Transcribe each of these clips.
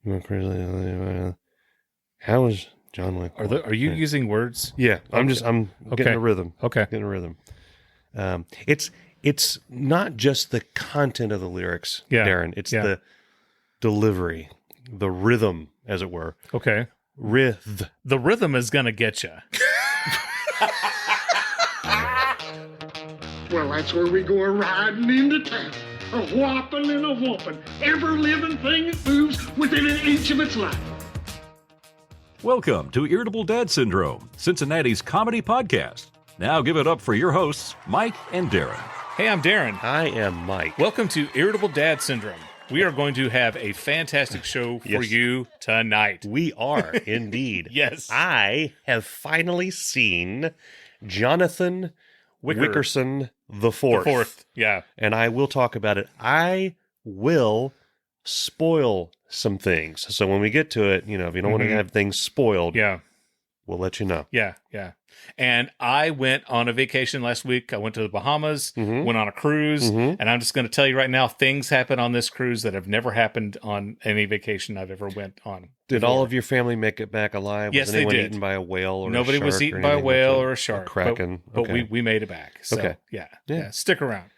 How is John Wick? Are you using words? Yeah, I'm getting a rhythm. Okay. Getting a rhythm. It's not just the content of the lyrics, Darin. It's the delivery, the rhythm, as it were. Okay. The rhythm is going to get you. Well, that's where we go riding into town. A whopping and a whopping. Every living thing that moves within an inch of its life. Welcome to Irritable Dad Syndrome, Cincinnati's comedy podcast. Now give it up for your hosts, Mike and Darin. Hey, I'm Darin. I am Mike. Welcome to Irritable Dad Syndrome. We are going to have a fantastic show for you tonight. We are, indeed. Yes. I have finally seen Jonathan Wickerson the Fourth. Yeah. And I will talk about it. I will spoil some things. So when we get to it, if you don't want to have things spoiled, we'll let you know. Yeah. And I went on a vacation last week. I went to the Bahamas, went on a cruise, and I'm just going to tell you right now, things happen on this cruise that have never happened on any vacation I've ever went on. Did all of your family make it back alive? Yes, was anyone they did. Eaten by a whale or Nobody a shark? was eaten by a whale or a shark. A kraken. But we made it back. So, okay. Yeah. Stick around.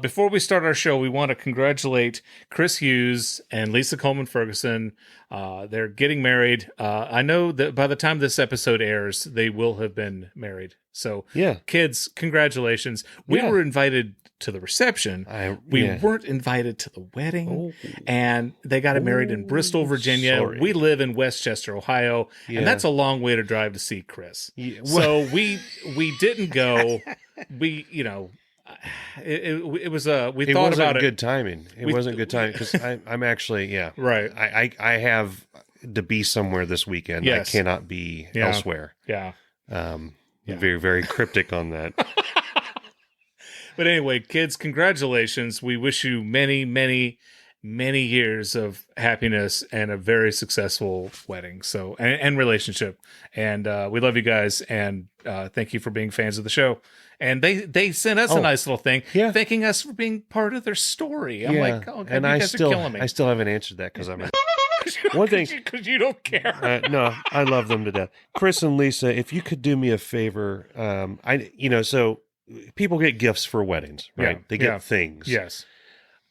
Before we start our show, we want to congratulate Chris Hughes and Lisa Coleman Ferguson. They're getting married. I know that by the time this episode airs, they will have been married. So, kids, congratulations. We were invited to the reception. We weren't invited to the wedding. And they got married in Bristol, Virginia. Sorry. We live in Westchester, Ohio. And that's a long way to drive to see Chris. Yeah. So we didn't go. It was we thought about it. Good timing. It wasn't good timing because I'm actually right. I have to be somewhere this weekend. Yes. I cannot be elsewhere. Very, very cryptic on that. But anyway, kids, congratulations. We wish you many, many, many years of happiness and a very successful wedding. So and relationship. And we love you guys. And thank you for being fans of the show. And they sent us a nice little thing, thanking us for being part of their story. I'm like, oh, God, and you guys are killing me. I still haven't answered that because I'm one thing because you don't care. No, I love them to death. Chris and Lisa, if you could do me a favor, so people get gifts for weddings, right? They get things. Yes.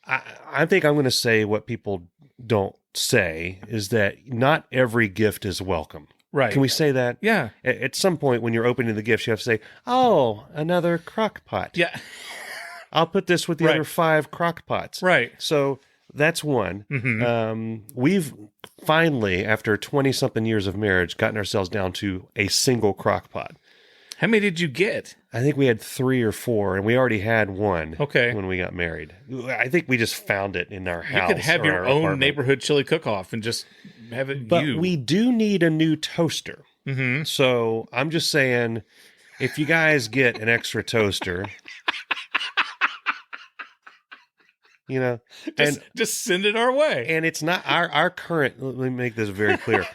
I think I'm going to say what people don't say is that not every gift is welcome. Right. Can we say that? Yeah. At some point when you're opening the gifts, you have to say, oh, another crock pot. Yeah. I'll put this with the other 5 crock pots. Right. So that's one. We've finally, after 20-something years of marriage, gotten ourselves down to a single crock pot. How many did you get? I think we had 3 or 4, and we already had one when we got married. I think we just found it in our house. You could have your own neighborhood chili cook-off and just have it But we do need a new toaster. So I'm just saying, if you guys get an extra toaster... just send it our way. And it's not our current. Let me make this very clear.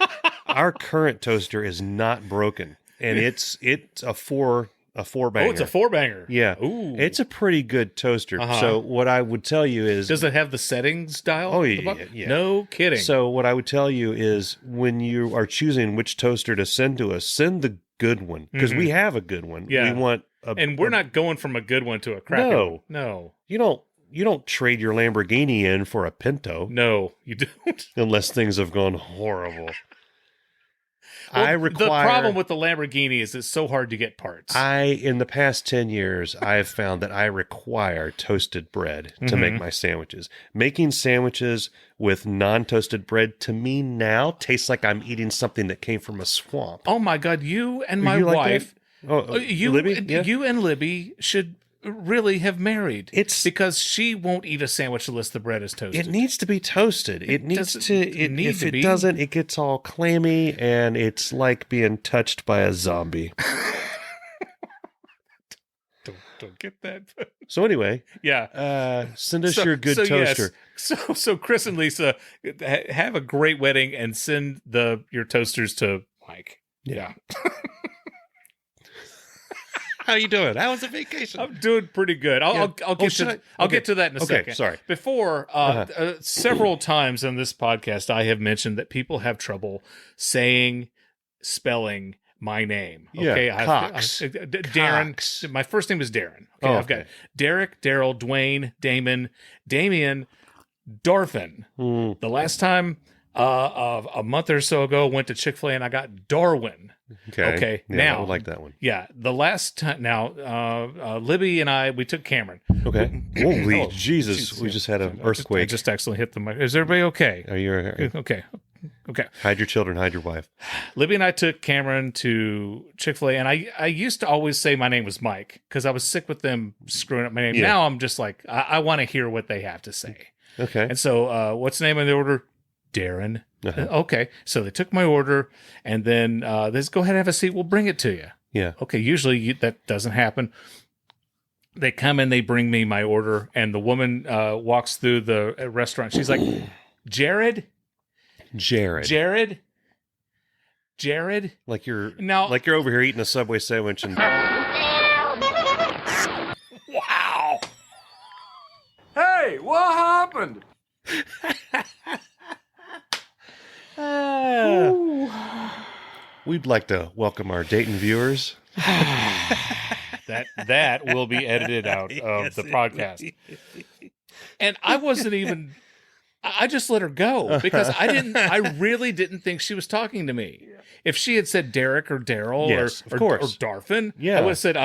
Our current toaster is not broken, and it's a four banger. Oh, it's a 4-banger. Yeah, ooh, it's a pretty good toaster. So what I would tell you is, does it have the settings dial? Oh yeah. No kidding. So what I would tell you is, when you are choosing which toaster to send to us, send the good one because we have a good one. Yeah, we want, and we're not going from a good one to a crappy one. No, You don't trade your Lamborghini in for a Pinto. No, you don't. Unless things have gone horrible. The problem with the Lamborghini is it's so hard to get parts. In the past 10 years, I have found that I require toasted bread to make my sandwiches. Making sandwiches with non-toasted bread, to me now, tastes like I'm eating something that came from a swamp. Oh my God, you and my wife, Libby? Yeah. You and Libby should really have married. It's because she won't eat a sandwich unless the bread is toasted. It needs to be toasted. It needs to. If it doesn't, it gets all clammy, and it's like being touched by a zombie. Don't get that. So anyway, send us your good toaster. Yes. So Chris and Lisa, have a great wedding and send your toasters to Mike. Yeah. How you doing? How was the vacation? I'm doing pretty good. I'll get to that in a second. Sorry. Before, several times on this podcast, I have mentioned that people have trouble spelling my name. Okay, Cox. Darin. Cox. My first name is Darin. Okay, I've got Derek, Daryl, Dwayne, Damon, Damian, Darfin. The last time, a month or so ago, went to Chick-fil-A and I got Darwin. Okay. Yeah, now I like that one. Yeah, the last time. Now, Libby and we took Cameron. Okay. Holy Jesus! We just had an earthquake. I just accidentally hit the mic. Is everybody okay? Are you Okay. Hide your children, hide your wife. Libby and I took Cameron to Chick-fil-A, and I used to always say my name was Mike because I was sick with them screwing up my name. Yeah. Now I'm just like, I want to hear what they have to say. Okay. And so, what's the name of the order? Darin. Uh-huh. Okay. So they took my order, and then they said, go ahead and have a seat. We'll bring it to you. Yeah. Okay. Usually that doesn't happen. They come in, they bring me my order, and the woman walks through the restaurant. She's like, Jared. Like you're Now- over here eating a Subway sandwich and Wow. Hey, what happened? we'd like to welcome our Dayton viewers. That will be edited out of the podcast. And I wasn't even. I just let her go because I really didn't think she was talking to me. If she had said Derek or Daryl Yes, or of course. Darfin, Yeah. I would have said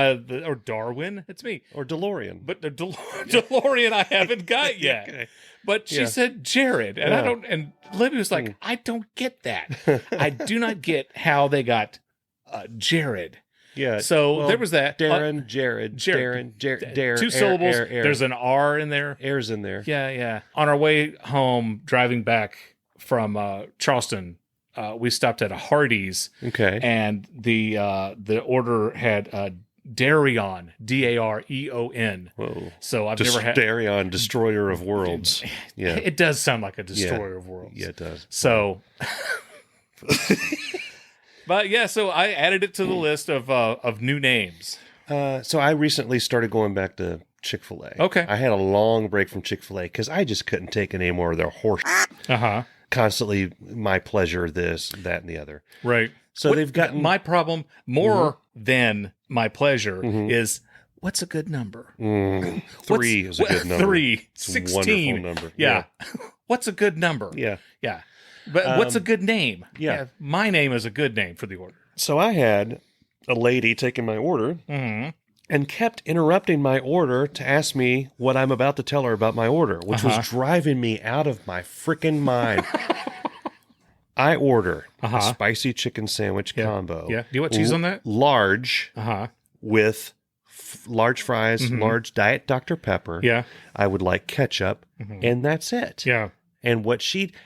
or Darwin. It's me. Or DeLorean. But the DeLorean I haven't got yet. Okay. But she Yeah. said Jared, and I Yeah. don't. And Libby was like, I don't get that. I do not get how they got Jared. Yeah. So well, there was that. Darren, Jared, Jared. Darren, Two syllables. There's an R in there. Air's in there. Yeah. On our way home, driving back from Charleston, we stopped at a Hardee's, Okay. and the order had Darin, Dareon. Whoa. So I've never had. Darin, Destroyer of Worlds. Yeah. It does sound like a destroyer of worlds. Yeah, it does. So, but yeah, so I added it to the list of new names. So I recently started going back to Chick-fil-A. Okay. I had a long break from Chick-fil-A because I just couldn't take any more of their horse. Constantly my pleasure, this, that, and the other. Right. So they've gotten my problem more than my pleasure is what's a good number? 3 is a good number. 3, It's a 16. wonderful number. Yeah. What's a good number? Yeah. Yeah. But what's a good name? Yeah. My name is a good name for the order. So I had a lady taking my order and kept interrupting my order to ask me what I'm about to tell her about my order, which was driving me out of my freaking mind. I order a spicy chicken sandwich combo. Yeah. Do you want cheese on that? Large with large fries, large Diet Dr. Pepper. Yeah. I would like ketchup, and that's it. Yeah. And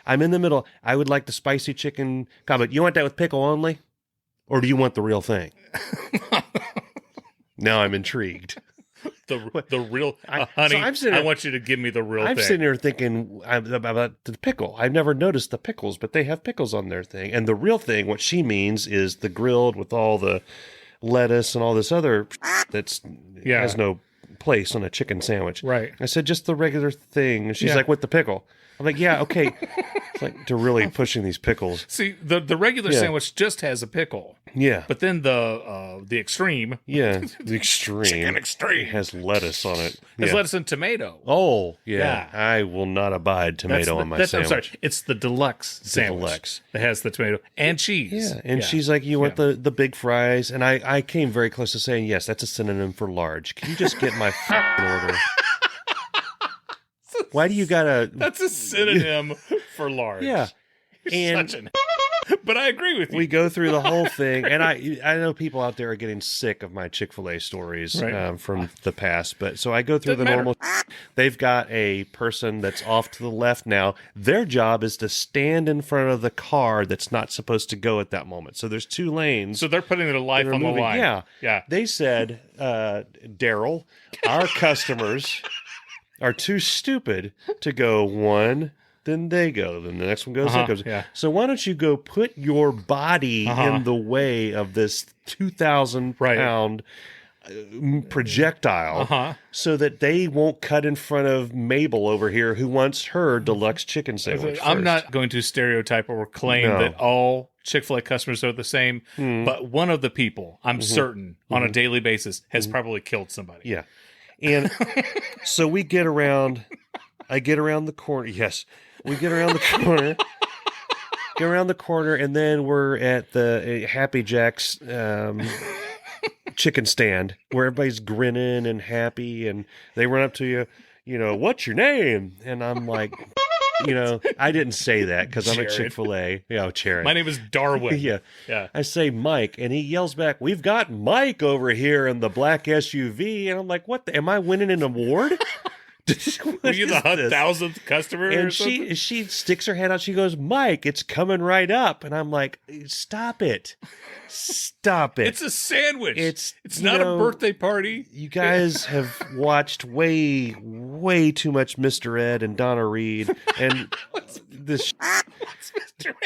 I'm in the middle. I would like the spicy chicken combo. You want that with pickle only? Or do you want the real thing? Now I'm intrigued. The real, honey, so I'm sitting I there- want you to give me the real I'm thing. sitting here thinking about the pickle. I've never noticed the pickles, but they have pickles on their thing. And the real thing, what she means, is the grilled with all the lettuce and all this other that's has no place on a chicken sandwich. Right. I said, just the regular thing. And she's Yeah. like, with the pickle. I'm like, yeah, okay. It's like they're really pushing these pickles. See, the regular sandwich just has a pickle. Yeah. But then the extreme Yeah. The extreme. Chicken extreme. Has lettuce on it. has Yeah. lettuce and tomato. Oh, yeah. Yeah. I will not abide tomato on my sandwich. I'm sorry. It's the deluxe sandwich deluxe. that has the tomato and cheese. Yeah, and she's like, you want the big fries? And I came very close to saying, yes, that's a synonym for large. Can you just get my order? Why do you gotta... That's a synonym for large. Yeah. And Such but I agree with you. we go through the whole thing, and I know people out there are getting sick of my Chick-fil-A stories from the past, but so I go through Doesn't the matter. normal. They've got a person that's off to the left now. Their job is to stand in front of the car that's not supposed to go at that moment. So there's 2 lanes. So they're putting their life They're on the moving. line. Yeah. Yeah. They said, Daryl, our customers are too stupid to go one, then they go, then the next one goes, that goes. yeah. So why don't you go put your body in the way of this 2,000 pound projectile so that they won't cut in front of Mabel over here who wants her deluxe chicken sandwich I'm first. not going to stereotype or claim that all Chick-fil-A customers are the same, but one of the people, I'm certain, on a daily basis has probably killed somebody. Yeah. And so we get around, I get around the corner. Yes, we get around the corner. Get around the corner, and then we're at the Happy Jack's chicken stand where everybody's grinning and happy, and they run up to you, what's your name? And I'm like, I didn't say that because I'm at Chick-fil-A. Jared. My name is Darwin. Yeah. I say Mike, and he yells back, we've got Mike over here in the black SUV. And I'm like, am I winning an award? Were you the 1,000th customer? And or something? she sticks her head out. She goes, Mike, it's coming right up. And I'm like, stop it. Stop it. It's a sandwich. It's not a a birthday party. You guys have watched way too much Mr. Ed and Donna Reed. And this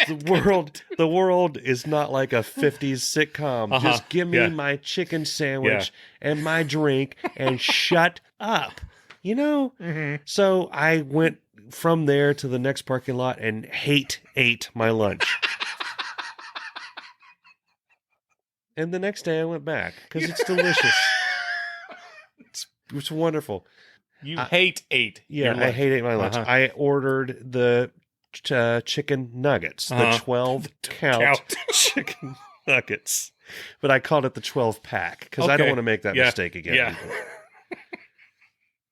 the world is not like a 50s sitcom. Just give me my chicken sandwich and my drink and shut up. So I went from there to the next parking lot and ate my lunch. And the next day I went back because it's delicious. It's wonderful. You ate Yeah, I ate my lunch. I ordered the chicken nuggets, the 12 count chicken nuggets. But I called it the 12 pack because I don't want to make that mistake again. Yeah.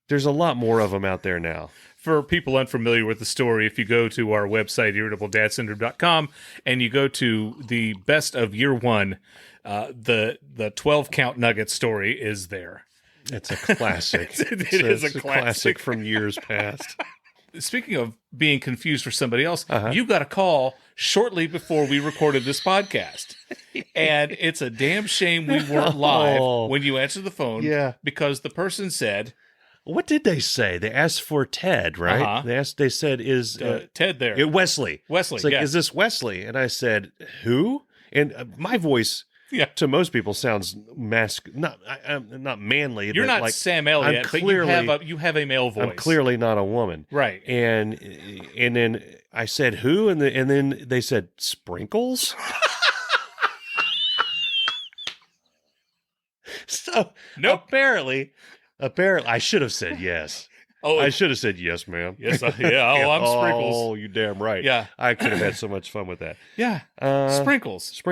There's a lot more of them out there now. For people unfamiliar with the story, if you go to our website, irritabledadsyndrome.com, and you go to the best of year one, the 12 count nugget story is there. It's a classic. It is a classic from years past. Speaking of being confused for somebody else, you got a call shortly before we recorded this podcast. And it's a damn shame we weren't live when you answered the phone. Yeah. Because the person said... What did they say? They asked for Ted, right? They said, is... Ted there. Wesley. Wesley, it's like, is this Wesley? And I said, who? And my voice... Yeah. To most people sounds not manly. You're but not like, Sam Elliott, but you have a male voice. I'm clearly not a woman. Right. And then I said, who? And then they said, Sprinkles? So apparently, I should have said yes. Oh, I should have said yes, ma'am. Yes, I'm Sprinkles. Oh, you damn right. Yeah. I could have had so much fun with that. Yeah. Sprinkles.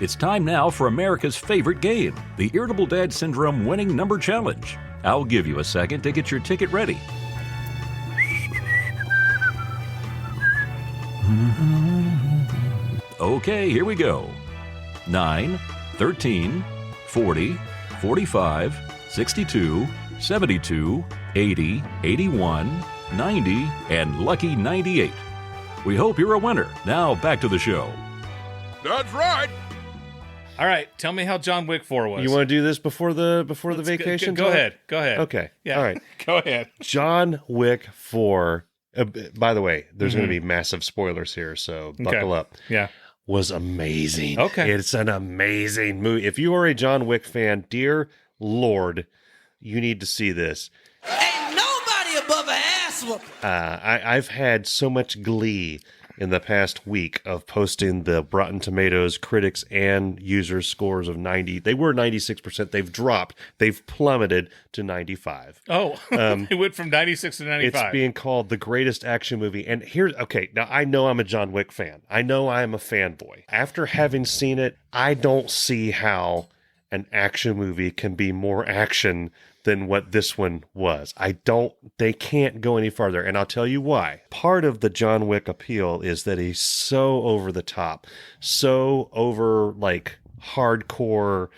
It's time now for America's favorite game, the Irritable Dad Syndrome Winning Number Challenge. I'll give you a second to get your ticket ready. Okay, here we go. 9, 13, 40, 45, 62, 72, 80, 81, 90, and lucky 98. We hope you're a winner. Now back to the show. That's right. All right, tell me how John Wick 4 was. You want to do this before the vacation? Go ahead. Okay. Yeah. All right. Go ahead. John Wick 4. By the way, there's going to be massive spoilers here, so buckle up. Yeah. Was amazing. Okay. It's an amazing movie. If you are a John Wick fan, dear Lord, you need to see this. Ain't nobody above an ass whooping. I've had so much glee in the past week of posting the Rotten Tomatoes critics and users scores of 90. They were 96%. They've dropped. They've plummeted to 95. Oh, it went from 96 to 95. It's being called the greatest action movie. And now I know I'm a John Wick fan. I know I'm a fanboy. After having seen it, I don't see how an action movie can be more action than what this one was. They can't go any farther. And I'll tell you why. Part of the John Wick appeal is that he's so over the top, so over like hardcore.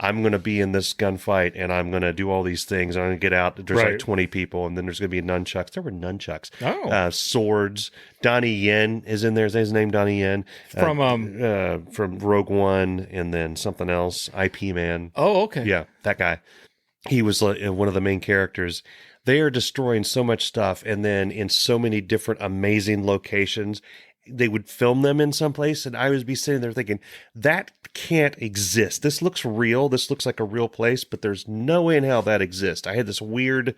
I'm going to be in this gunfight and I'm going to do all these things. I'm going to get out. There's like 20 people and then there's going to be nunchucks. There were nunchucks. Oh. Swords. Donnie Yen is in there. Is his name Donnie Yen? From Rogue One and then something else. IP Man. Oh, okay. Yeah, that guy. He was one of the main characters. They are destroying so much stuff and then in so many different amazing locations. they would film them in some place, and I would be sitting there thinking, that can't exist. This looks real. This looks like a real place, but there's no way in hell that exists. I had this weird,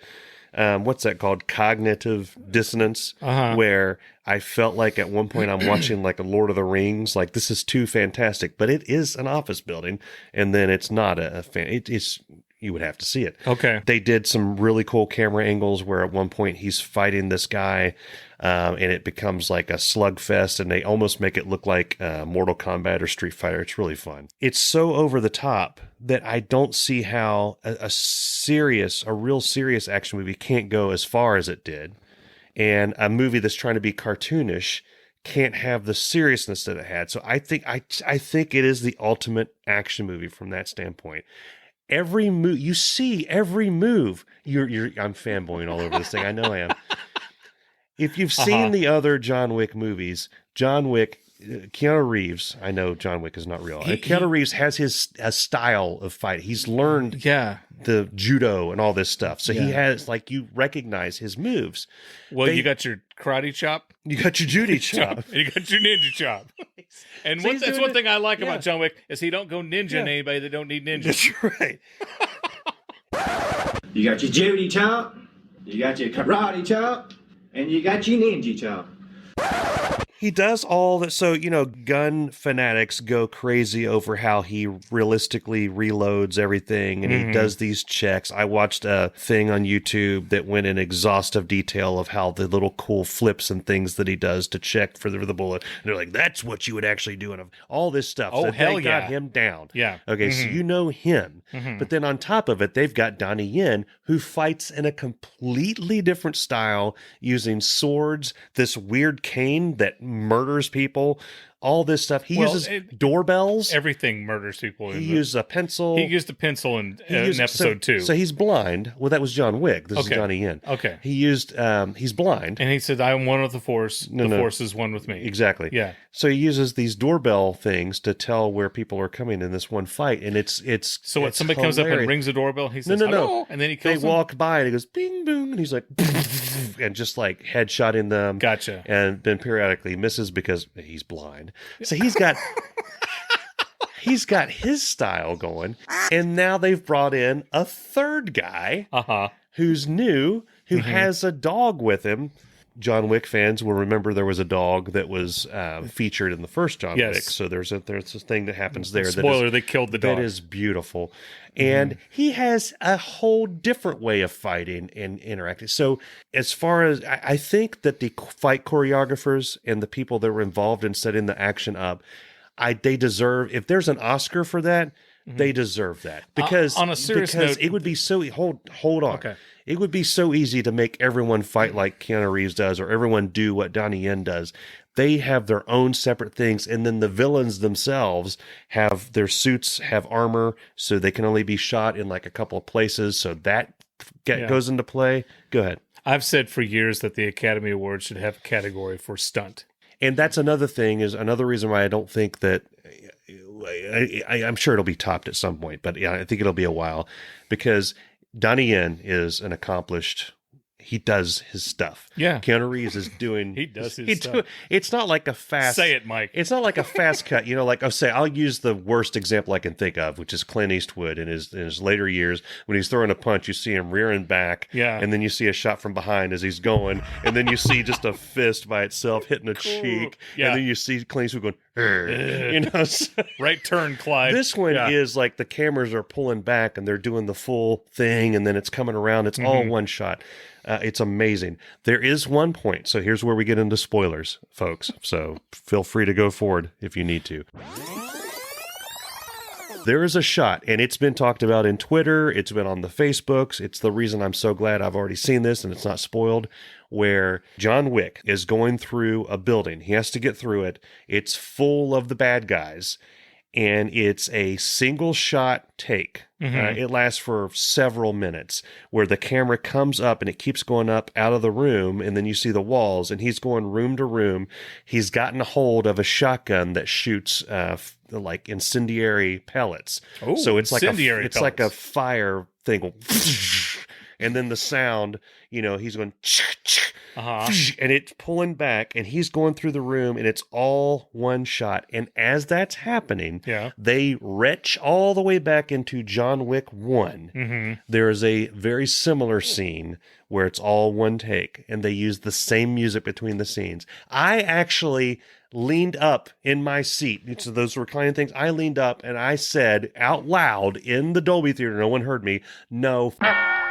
what's that called? Cognitive dissonance, where I felt like at one point I'm watching like a Lord of the Rings, like this is too fantastic, but it is an office building, and then it's not it's you would have to see it. Okay. They did some really cool camera angles where at one point he's fighting this guy, and it becomes like a slugfest, and they almost make it look like Mortal Kombat or Street Fighter. It's really fun. It's so over the top that I don't see how a real serious action movie can't go as far as it did. And a movie that's trying to be cartoonish can't have the seriousness that it had. So I think it is the ultimate action movie from that standpoint. Every move you see, every move. I'm fanboying all over this thing. I know I am. If you've seen the other John Wick movies, Keanu Reeves, I know John Wick is not real. Keanu Reeves has a style of fight. He's learned the judo and all this stuff. So he has, like, you recognize his moves. Well, you got your karate chop. You got your Judy chop. And you got your ninja chop. And So that's one thing I like about John Wick is he don't go ninja on anybody that don't need ninja. That's right. You got your Judy chop, you got your karate chop, and you got your ninja chop. He does all that. So, gun fanatics go crazy over how he realistically reloads everything, and he does these checks. I watched a thing on YouTube that went in exhaustive detail of how the little cool flips and things that he does to check for the bullet. And they're like, that's what you would actually do. And all this stuff. Oh, so hell they got him down. Yeah. Okay, so you know him. But then on top of it, they've got Donnie Yen, who fights in a completely different style using swords, this weird cane that murders people, all this stuff. He uses doorbells. Everything murders people. He used a pencil. He used a pencil in episode 2. So he's blind. Well, that was John Wick. This is Donnie Yen. Okay. He used, he's blind. And he said, I am one with the Force. The Force is one with me. Exactly. Yeah. So he uses these doorbell things to tell where people are coming in this one fight. And it's so what, somebody comes up and rings the doorbell, he says, no. Hello, and then he kills them? They walk by and he goes, bing, boom, and he's like, and just like headshotting them. Gotcha. And then periodically misses because he's blind. So he's got his style going. And now they've brought in a third guy who's new, who has a dog with him. John Wick fans will remember there was a dog that was featured in the first John Wick. So there's this thing that happens there. Spoiler, they killed the dog. That is beautiful. And he has a whole different way of fighting and interacting. So as far as, I think that the fight choreographers and the people that were involved in setting the action up, they deserve, if there's an Oscar for that, they deserve that. Because on a serious note, it would be so, hold on. Okay. It would be so easy to make everyone fight like Keanu Reeves does, or everyone do what Donnie Yen does. They have their own separate things, and then the villains themselves have their suits, have armor, so they can only be shot in like a couple of places. So that goes into play. Go ahead. I've said for years that the Academy Awards should have a category for stunt. And that's another thing, is another reason why I don't think that, I'm sure it'll be topped at some point, but I think it'll be a while, because Donnie Yen is an accomplished, he does his stuff. Yeah. Keanu Reeves is doing... He does his stuff. It's not like a fast... Say it, Mike. It's not like a fast cut. I'll use the worst example I can think of, which is Clint Eastwood in his later years. When he's throwing a punch, you see him rearing back. Yeah. And then you see a shot from behind as he's going. And then you see just a fist by itself hitting a cheek. Yeah. And then you see Clint Eastwood going, so right turn, Clyde. this one is like the cameras are pulling back and they're doing the full thing, and then it's coming around. It's all one shot. It's amazing. There is one point. So here's where we get into spoilers, folks. So feel free to go forward if you need to. There is a shot, and it's been talked about in Twitter. It's been on the Facebooks. It's the reason I'm so glad I've already seen this and it's not spoiled, where John Wick is going through a building. He has to get through it. It's full of the bad guys, and it's a single shot take. It lasts for several minutes, where the camera comes up and it keeps going up out of the room, and then you see the walls, and he's going room to room. He's gotten a hold of a shotgun that shoots like incendiary pellets. Oh, so it's like incendiary it's like a pellets. fire thing. and then the sound, he's going, and it's pulling back, and he's going through the room, and it's all one shot. And as that's happening, they retch all the way back into John Wick 1. Mm-hmm. There is a very similar scene where it's all one take, and they use the same music between the scenes. I actually leaned up in my seat. So those reclining things, I leaned up and I said out loud in the Dolby Theater, no one heard me, no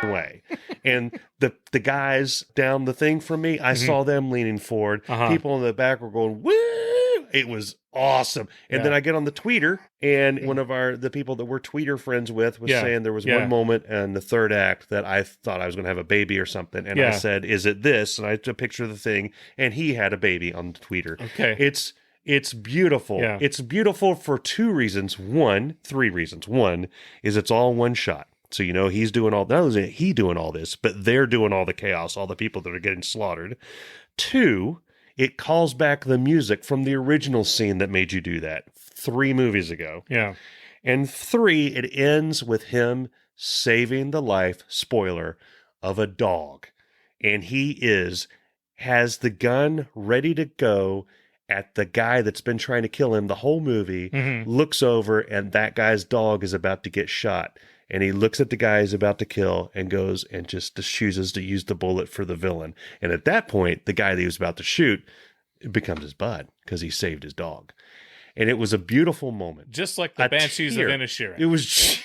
way. And the guys down the thing from me, I saw them leaning forward. People in the back were going, woo! It was awesome. And then I get on the tweeter, and one of the people that we're tweeter friends with was saying there was one moment in the third act that I thought I was going to have a baby or something. And I said, is it this? And I took a picture of the thing, and he had a baby on the tweeter. Okay. It's beautiful. Yeah. It's beautiful for three reasons. One is it's all one shot. So, he's doing not only is he doing all this, but they're doing all the chaos, all the people that are getting slaughtered. Two, it calls back the music from the original scene that made you do that 3 movies ago. Yeah. And 3, it ends with him saving the life, spoiler, of a dog. And he has the gun ready to go at the guy that's been trying to kill him the whole movie, looks over, and that guy's dog is about to get shot. And he looks at the guy he's about to kill and goes and just chooses to use the bullet for the villain. And at that point, the guy that he was about to shoot becomes his bud because he saved his dog. And it was a beautiful moment. Just like the Banshees of Inisherin. It was...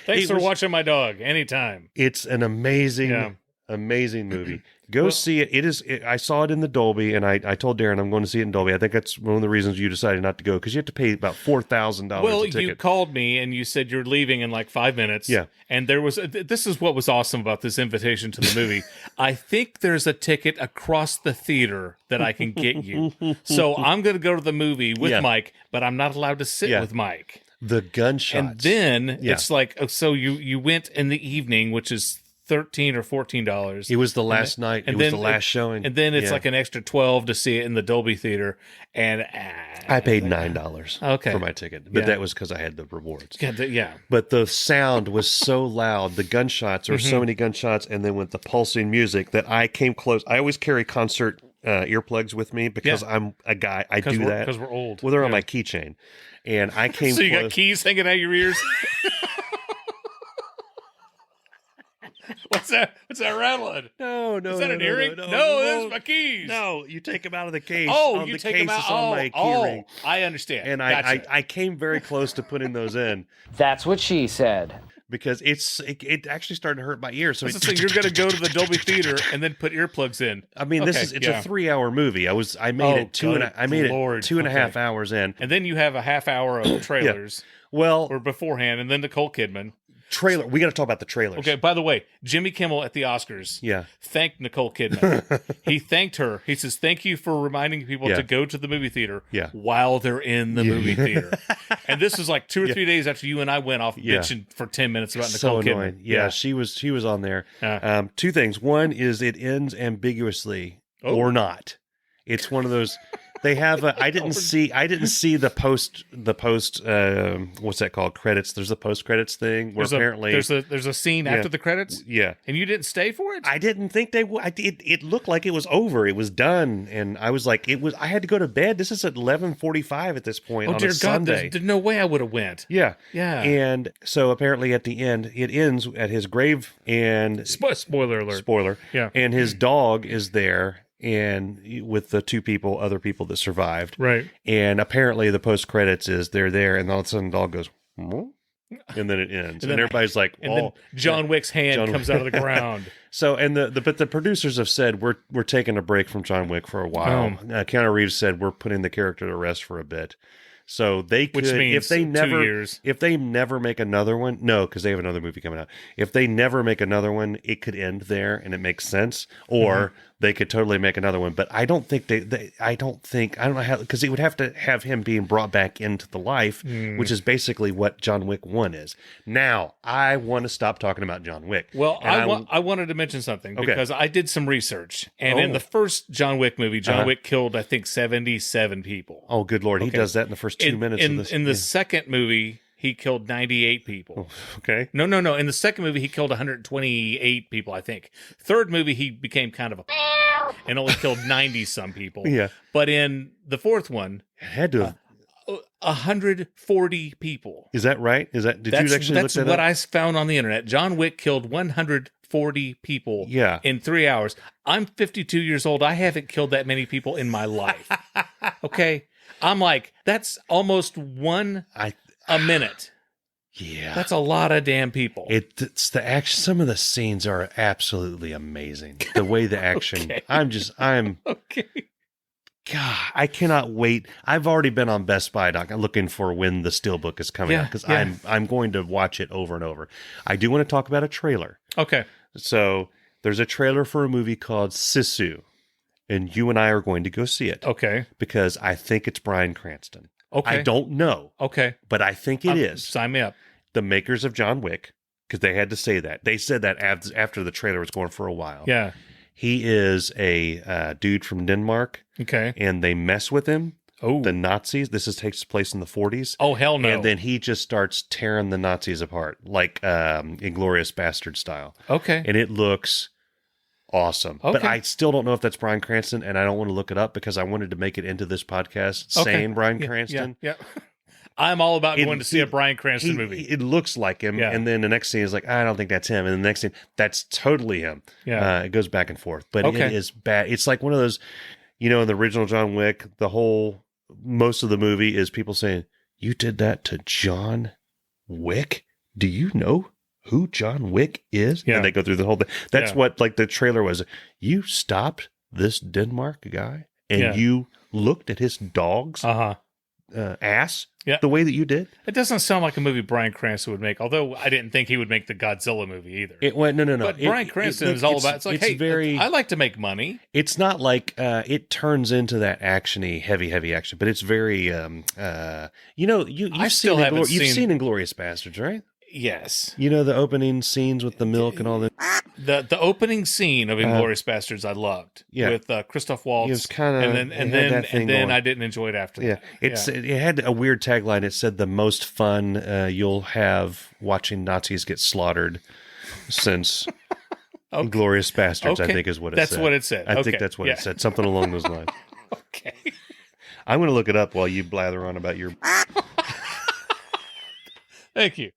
Thanks for watching my dog anytime. It's an amazing, amazing movie. Go see it. I saw it in the Dolby, and I told Darin I'm going to see it in Dolby. I think that's one of the reasons you decided not to go, because you have to pay about $4,000 a ticket. You called me and you said you're leaving in like 5 minutes. Yeah. And this is what was awesome about this invitation to the movie. I think there's a ticket across the theater that I can get you. So I'm going to go to the movie with Mike, but I'm not allowed to sit with Mike. The gunshots. And then it's like, so you went in the evening, which is $13 or $14. It was the last night. It was the last showing. And then it's like an extra $12 to see it in the Dolby Theater. And I paid $9 for my ticket, but that was because I had the rewards. Yeah. But the sound was so loud. The gunshots, there were so many gunshots, and then with the pulsing music that I came close. I always carry concert earplugs with me because I'm a guy. I do that because we're old. Well, they're on my keychain, and I came. So you got keys hanging out your ears. What's that rattling? No. Is that an earring? No, that's my keys. No, you take them out of the case. Oh, you take them out. On my key ring. I understand. And I came very close to putting those in. That's what she said. Because it actually started to hurt my ears. So you're going to go to the Dolby Theater and then put earplugs in. I mean, it's a 3-hour movie. I made it 2.5 hours in, and then you have a half hour of trailers. Well, or beforehand, and then Nicole Kidman. Trailer. We got to talk about the trailers. Okay. By the way, Jimmy Kimmel at the Oscars. Thanked Nicole Kidman. He thanked her. He says, "Thank you for reminding people to go to the movie theater while they're in the movie theater." And this is like 2 or 3 days after you and I went off bitching for 10 minutes about Nicole Kidman. Yeah, she was on there. 2 things. One is it ends ambiguously or not. It's one of those. They have I didn't see the post what's that called, credits. There's a post credits thing where there's a scene after the credits. Yeah. And you didn't stay for it? I didn't think they would. It looked like it was over. It was done, and I was like, I had to go to bed. This is at 11:45 at this point on a Sunday. There's no way I would have went. Yeah. Yeah. And so apparently at the end it ends at his grave, and spoiler alert. Spoiler. Yeah. And his dog is there, and with the other people that survived. Right. And apparently the post credits is they're there, and all of a sudden the dog goes, and then it ends. And everybody's like, then John Wick's hand comes out of the ground. So, and but the producers have said, we're taking a break from John Wick for a while. Keanu Reeves said, we're putting the character to rest for a bit. So they could, which means if they never, 2 years. If they never make another one, no, because they have another movie coming out. If they never make another one, it could end there, and it makes sense. Or they could totally make another one. But I don't think I don't know how, because it would have to have him being brought back into the life, which is basically what John Wick 1 is. Now, I want to stop talking about John Wick. Well, I wanted to mention something because I did some research, and in the first John Wick movie, John Wick killed, I think, 77 people. Oh, good Lord. He does that in the first 2 minutes of this. In the second movie, he killed 98 people. Okay. No. In the second movie, he killed 128 people, I think. Third movie, he became kind of a and only killed 90-some people. Yeah. But in the fourth one, It had to have. 140 people. Is that right? Did you actually look That's that what up? I found on the internet. John Wick killed 140 people Yeah. in 3 hours. I'm 52 years old. I haven't killed that many people in my life. Okay? I'm like, that's almost one a minute. Yeah. That's a lot of damn people. It's the action. Some of the scenes are absolutely amazing. The way the action. Okay. I'm. Okay. God, I cannot wait. I've already been on Best Buy looking for when the Steelbook is coming out because I'm going to watch it over and over. I do want to talk about a trailer. Okay. So there's a trailer for a movie called Sisu, and you and I are going to go see it. Okay. Because I think it's Bryan Cranston. Okay. I don't know. Okay. But I think it is. Sign me up. The makers of John Wick, because they had to say that. They said that after the trailer was going for a while. Yeah. He is a dude from Denmark. Okay. And they mess with him. Oh. The Nazis. This takes place in the 40s. Oh, hell no. And then he just starts tearing the Nazis apart, like Inglourious Bastard style. Okay. And it looks awesome. Okay. But I still don't know if that's Bryan Cranston, and I don't want to look it up because I wanted to make it into this podcast saying Bryan Cranston. Yeah. I'm all about going to see a Bryan Cranston movie. It looks like him, and then the next scene is like, I don't think that's him, and the next scene, that's totally him. Yeah. It goes back and forth, but it is bad. It's like one of those, in the original John Wick, most of the movie is people saying, "You did that to John Wick? Do you know who John Wick is?" Yeah. And they go through the whole thing. That's what the trailer was. You stopped this Denmark guy, and you looked at his dog's ass. Yeah. The way that you did? It doesn't sound like a movie Bryan Cranston would make, although I didn't think he would make the Godzilla movie either. No. But Bryan Cranston is all about, hey, I like to make money. It's not like it turns into that actiony, heavy action, but it's very, you've seen Inglourious Bastards, right? Yes. The opening scenes with the milk and all that. The opening scene of Inglourious Bastards I loved. Yeah. With Christoph Waltz. It was kind of, and then I didn't enjoy it after that. It had a weird tagline. It said the most fun you'll have watching Nazis get slaughtered since Inglourious Bastards, I think is what it said. That's what it said. I think that's what it said. Something along those lines. Okay. I'm going to look it up while you blather on about your... Thank you.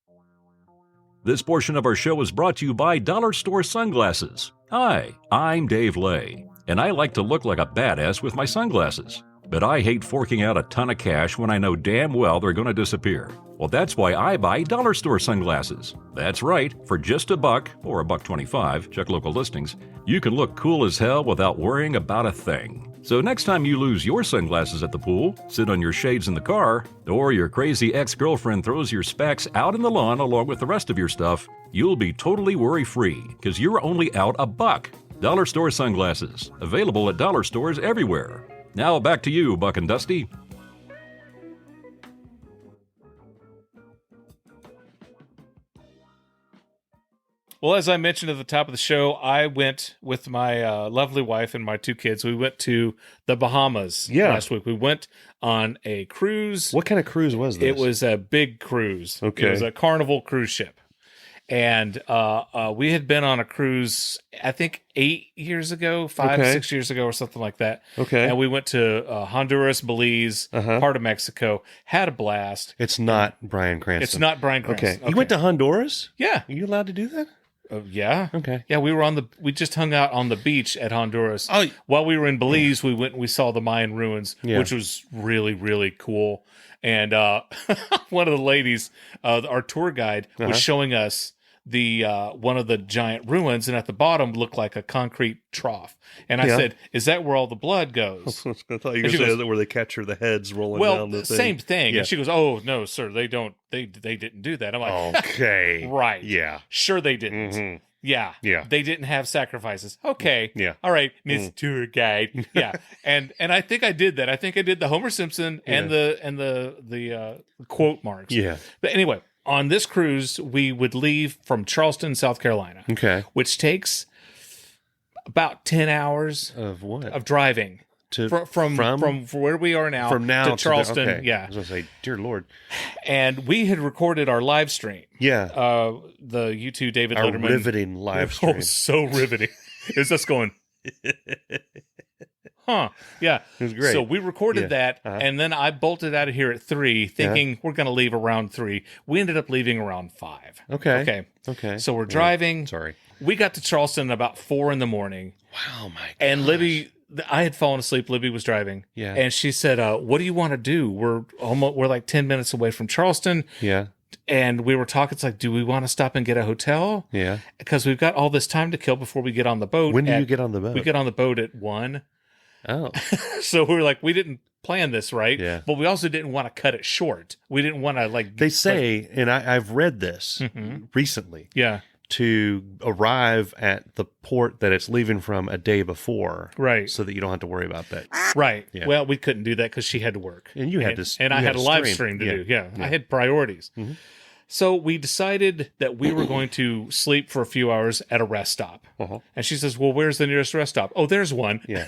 This portion of our show is brought to you by Dollar Store Sunglasses. Hi, I'm Dave Lay, and I like to look like a badass with my sunglasses. But I hate forking out a ton of cash when I know damn well they're going to disappear. Well, that's why I buy Dollar Store Sunglasses. That's right, for just $1 or $1.25, check local listings, you can look cool as hell without worrying about a thing. So next time you lose your sunglasses at the pool, sit on your shades in the car, or your crazy ex-girlfriend throws your specs out in the lawn along with the rest of your stuff, you'll be totally worry-free because you're only out $1. Dollar Store Sunglasses, available at dollar stores everywhere. Now back to you, Buck and Dusty. Well, as I mentioned at the top of the show, I went with my lovely wife and my 2 kids. We went to the Bahamas last week. We went on a cruise. What kind of cruise was this? It was a big cruise. Okay. It was a Carnival cruise ship. And we had been on a cruise, I think 8 years ago, 6 years ago or something like that. Okay. And we went to Honduras, Belize, part of Mexico, had a blast. It's not Bryan Cranston. It's not Bryan Cranston. Okay. You went to Honduras? Yeah. Are you allowed to do that? Yeah. Okay. Yeah, we just hung out on the beach at Honduras. Oh. While we were in Belize, we went and we saw the Mayan ruins, which was really, really cool. And one of the ladies, our tour guide, was showing us the one of the giant ruins, and at the bottom looked like a concrete trough. And I said, "Is that where all the blood goes?" I thought you were going to say that where they capture the heads rolling down the thing. Same thing. Yeah. And she goes, "Oh no, sir, they don't. They didn't do that." I'm like, "Okay, right, yeah, sure they didn't." Mm-hmm. Yeah. They didn't have sacrifices. Okay. Yeah. All right, Miss Tour Guide. Yeah. and I think I did that. I think I did the Homer Simpson and the quote marks. Yeah. But anyway, on this cruise, we would leave from Charleston, South Carolina. Okay. Which takes about 10 hours of what? Of driving. to from where we are now, from now to Charleston. okay. Yeah. I was going to say, dear Lord. And we had recorded our live stream. Yeah. The U2 David Our Letterman. riveting live stream. Oh, so riveting. It was us going, huh. Yeah. It was great. So we recorded that, and then I bolted out of here at 3, thinking we're going to leave around 3. We ended up leaving around 5. Okay. So we're driving. Sorry. We got to Charleston about 4 in the morning. Wow, my God. And Libby, I had fallen asleep. Libby was driving. Yeah. And she said, what do you want to do? We're like 10 minutes away from Charleston. Yeah. And we were talking, it's like, do we want to stop and get a hotel? Yeah. Because we've got all this time to kill before we get on the boat. When do you get on the boat? We get on the boat at 1. Oh. So we were like, we didn't plan this right. Yeah. But we also didn't want to cut it short. We didn't want to They say, and I've read this recently. Yeah. To arrive at the port that it's leaving from a day before. Right. So that you don't have to worry about that. Right. Yeah. Well, we couldn't do that because she had to work. And you had to. And I had a live stream to do. Yeah. I had priorities. Mm-hmm. So we decided that we were going to sleep for a few hours at a rest stop. And she says, well, where's the nearest rest stop? Oh, there's one. Yeah.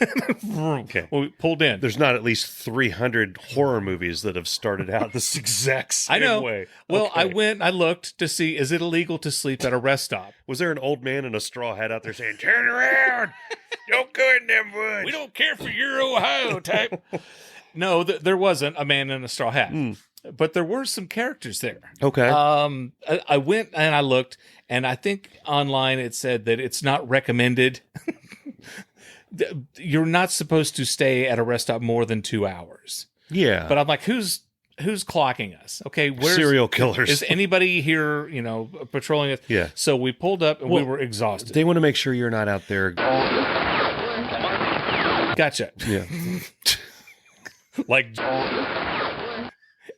Okay. Well, we pulled in. There's not at least 300 horror movies that have started out this exact same I know. way. Well, Okay. I went, I looked to see, is it illegal to sleep at a rest stop? Was there an old man in a straw hat out there saying, turn around, don't go in them woods? We don't care for your Ohio type. No, there wasn't a man in a straw hat. But there were some characters there. Okay. I went and I looked, and I think online it said that it's not recommended. You're not supposed to stay at a rest stop more than 2 hours. Yeah. But I'm like, who's clocking us? Okay, Serial killers. Is anybody here, patrolling us? Yeah. So we pulled up and we were exhausted. They want to make sure you're not out there. Gotcha. Yeah. Like,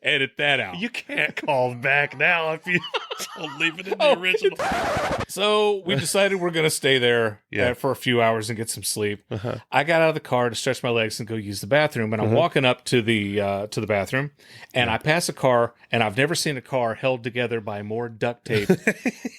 edit that out. You can't call back now if you don't leave it in the original. So we decided we're going to stay there for a few hours and get some sleep. I got out of the car to stretch my legs and go use the bathroom, and I'm walking up to the bathroom, and I pass a car, and I've never seen a car held together by more duct tape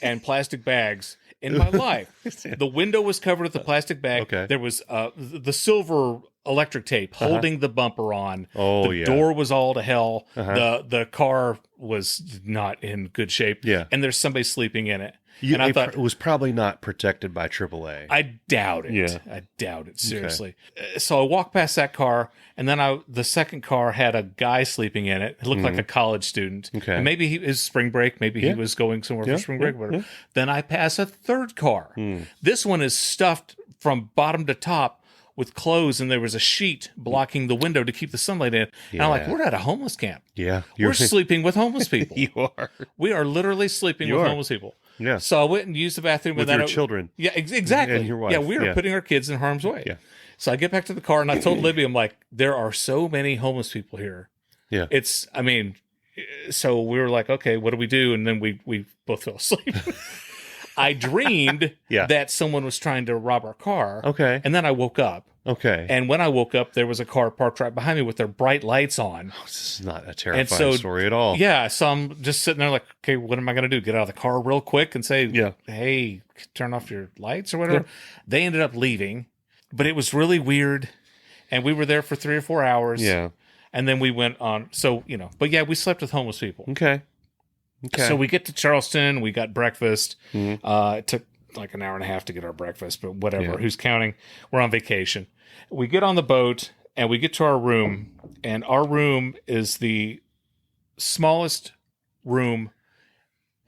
and plastic bags in my life. The window was covered with a plastic bag. Okay. There was the silver electric tape holding the bumper on. Oh, the door was all to hell. The car was not in good shape. Yeah. And there's somebody sleeping in it. And I thought it was probably not protected by AAA. I doubt it. Yeah. I doubt it, seriously. So I walked past that car, and then the second car had a guy sleeping in it. It looked like a college student. Okay. And maybe he was spring break. Maybe he was going somewhere for spring break. Whatever. Then I pass a third car. This one is stuffed from bottom to top with clothes, and there was a sheet blocking the window to keep the sunlight in. And I'm like, we're at a homeless camp. Yeah. We're sleeping with homeless people. You are. We are literally sleeping with homeless people. Yeah. So I went and used the bathroom With your children. Yeah, exactly. And your wife. Yeah, we were putting our kids in harm's way. Yeah. So I get back to the car and I told Libby, I'm like, there are so many homeless people here. Yeah. So we were like, okay, what do we do? And then we both fell asleep. I dreamed that someone was trying to rob our car. Okay. And then I woke up. Okay. And when I woke up, there was a car parked right behind me with their bright lights on. Oh, this is not a terrifying story at all. Yeah, so I'm just sitting there like, okay, what am I going to do? Get out of the car real quick and say, hey, turn off your lights or whatever? Yeah. They ended up leaving, but it was really weird. And we were there for 3 or 4 hours. Yeah. And then we went on. So, but yeah, we slept with homeless people. Okay. So we get to Charleston. We got breakfast. Mm-hmm. It took like an hour and a half to get our breakfast, but whatever. Yeah. Who's counting? We're on vacation. We get on the boat and we get to our room, and our room is the smallest room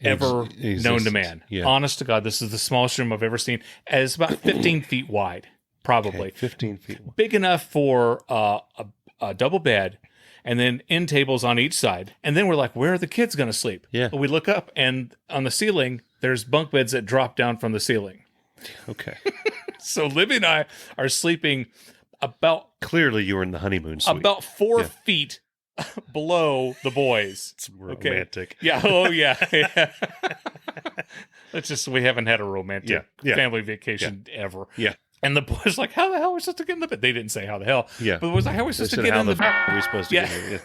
ever known to man. Yeah. Honest to God, this is the smallest room I've ever seen. It's about 15 feet wide, probably. Okay, 15 feet wide. Big enough for a double bed, and then end tables on each side. And then we're like, where are the kids going to sleep? Yeah. We look up, and on the ceiling, there's bunk beds that drop down from the ceiling. Okay. So Libby and I are sleeping about... Clearly you were in the honeymoon suite. About 4 feet below the boys. It's romantic. Okay. Yeah. Oh, yeah. It's just, we haven't had a romantic family vacation ever. Yeah. And the boys like, how the hell are we supposed to get in the bed? They didn't say how the hell. Yeah. But it was like, how are we supposed to get in the bed? Are we supposed to get in the bed?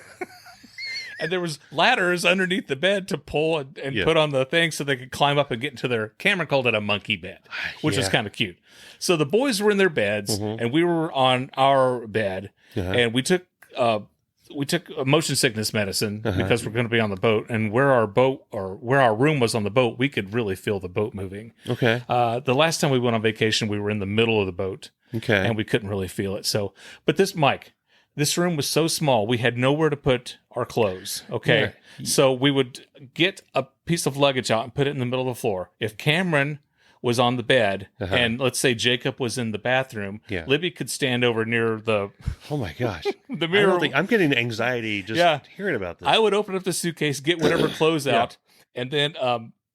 And there was ladders underneath the bed to pull and put on the thing so they could climb up and get into their. Cameron called it a monkey bed, which was kind of cute. So the boys were in their beds, and we were on our bed, and we took motion sickness medicine because we're going to be on the boat, and where our room was on the boat, we could really feel the boat moving. Okay. The last time we went on vacation, we were in the middle of the boat. Okay. And we couldn't really feel it. So, but this room was so small, we had nowhere to put our clothes. Okay. Yeah. So we would get a piece of luggage out and put it in the middle of the floor. If Cameron was on the bed and let's say Jacob was in the bathroom, Libby could stand over near the. Oh my gosh. The mirror. I'm getting anxiety just hearing about this. I would open up the suitcase, get whatever clothes out, and then,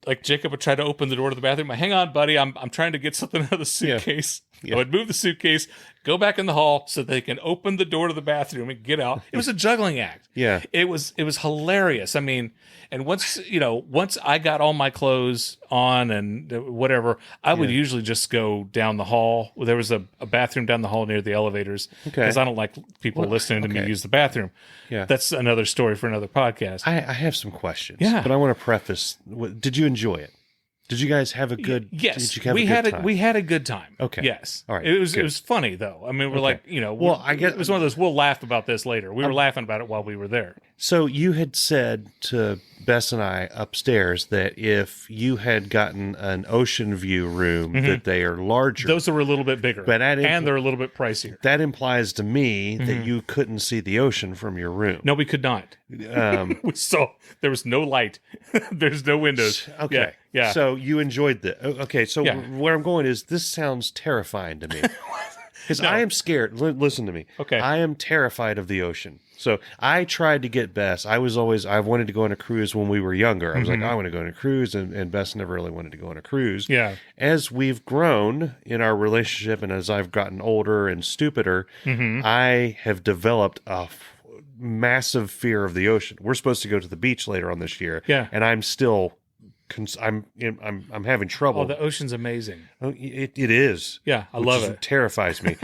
like Jacob would try to open the door to the bathroom. Hang on, buddy. I'm trying to get something out of the suitcase. I would move the suitcase, go back in the hall so they can open the door to the bathroom and get out. It was a juggling act. Yeah. It was hilarious. I mean, and once I got all my clothes on and whatever, I would usually just go down the hall. There was a bathroom down the hall near the elevators because I don't like people listening to me use the bathroom. Yeah. That's another story for another podcast. I have some questions. Yeah. But I want to preface, did you enjoy it? Did you guys have a good? Yes, did you have we a had good time? We had a good time. Okay, yes, all right. It was funny though. I mean, we're like, well, I guess it was one of those. We'll laugh about this later. We were laughing about it while we were there. So you had said to Bess and I upstairs that if you had gotten an ocean view room, that they are larger. Those are a little bit bigger, but and they're a little bit pricier. That implies to me that you couldn't see the ocean from your room. No, we could not. We saw there was no light. There's no windows. Okay. Yeah. So you enjoyed the. Okay. So where I'm going is this sounds terrifying to me. Because I am scared. Listen to me. Okay. I am terrified of the ocean. So I tried to get Bess. I wanted to go on a cruise when we were younger. I was like, I want to go on a cruise. And Bess never really wanted to go on a cruise. Yeah. As we've grown in our relationship and as I've gotten older and stupider, I have developed a massive fear of the ocean. We're supposed to go to the beach later on this year. Yeah. And I'm still... I'm having trouble. Oh, the ocean's amazing. Oh, it is. Yeah, I love it. It terrifies me.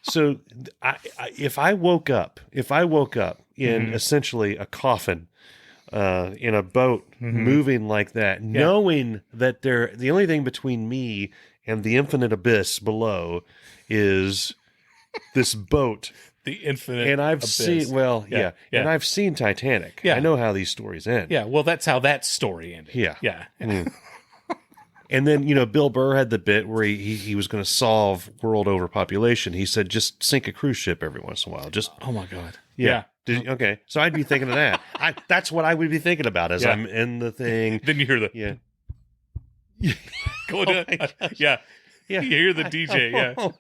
So, if I woke up in essentially a coffin, in a boat, moving like that, knowing that the only thing between me and the infinite abyss below is this boat. The infinite and I've abyss. seen and I've seen Titanic. I know how these stories end. Yeah, well, that's how that story ended. Yeah. And then Bill Burr had the bit where he was going to solve world overpopulation. He said just sink a cruise ship every once in a while. Just oh my god. Yeah. Okay, so I'd be thinking of that. That's what I would be thinking about as I'm in the thing. Then you hear the go down. Yeah. You hear the DJ. Oh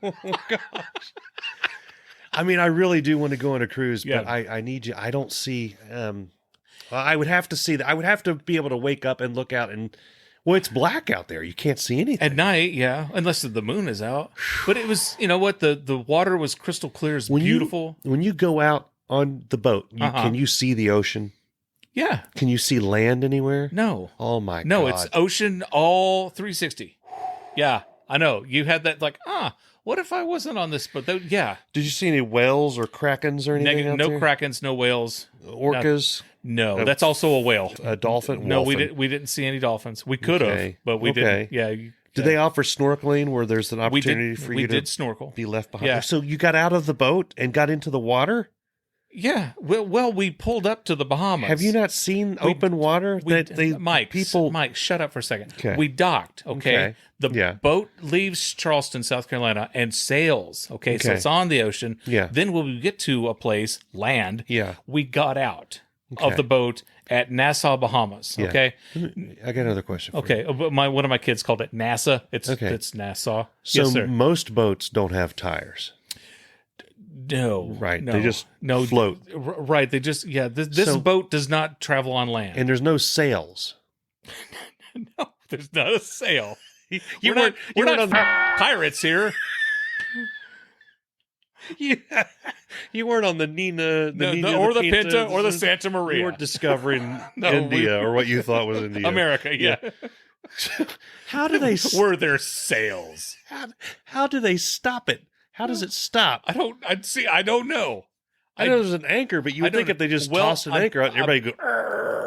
gosh. I mean, I really do want to go on a cruise, but I need you. I don't see. I would have to see that. I would have to be able to wake up and look out, and it's black out there. You can't see anything at night. Yeah, unless the moon is out. But it was, the water was crystal clear. It's beautiful. When you go out on the boat, can you see the ocean? Yeah. Can you see land anywhere? No. Oh my god. No, it's ocean all 360. Yeah, I know. You had that what if I wasn't on this boat? Yeah. Did you see any whales or krakens or anything out no there? Krakens, no whales. Orcas? No, that's also a whale. A dolphin? No, we didn't see any dolphins. We could have, but we didn't. Yeah. Did they offer snorkeling where there's an opportunity for you to snorkel. Be left behind? Yeah. So you got out of the boat and got into the water? Yeah. Well, we pulled up to the Bahamas. Have you not seen open water? Mike, shut up for a second. Okay. We docked, okay? The boat leaves Charleston, South Carolina, and sails, okay? So it's on the ocean. Yeah. Then when we get to a place, land, we got out of the boat at Nassau, Bahamas, okay? I got another question for you. Okay. One of my kids called it NASA. It's Nassau. So yes, sir. Most boats don't have tires. No. Right. No, they just float. Right. They just, this boat does not travel on land. And there's no sails. No, there's not a sail. We're not on pirates here. You weren't on the Nina, or the Pinta, or the Santa Maria. You weren't discovering India or what you thought was India. America, yeah. How do they? Were there sails? How do they stop it? How does it stop? I don't know. I know there's an anchor, but you would think if they just tossed an anchor out, everybody go.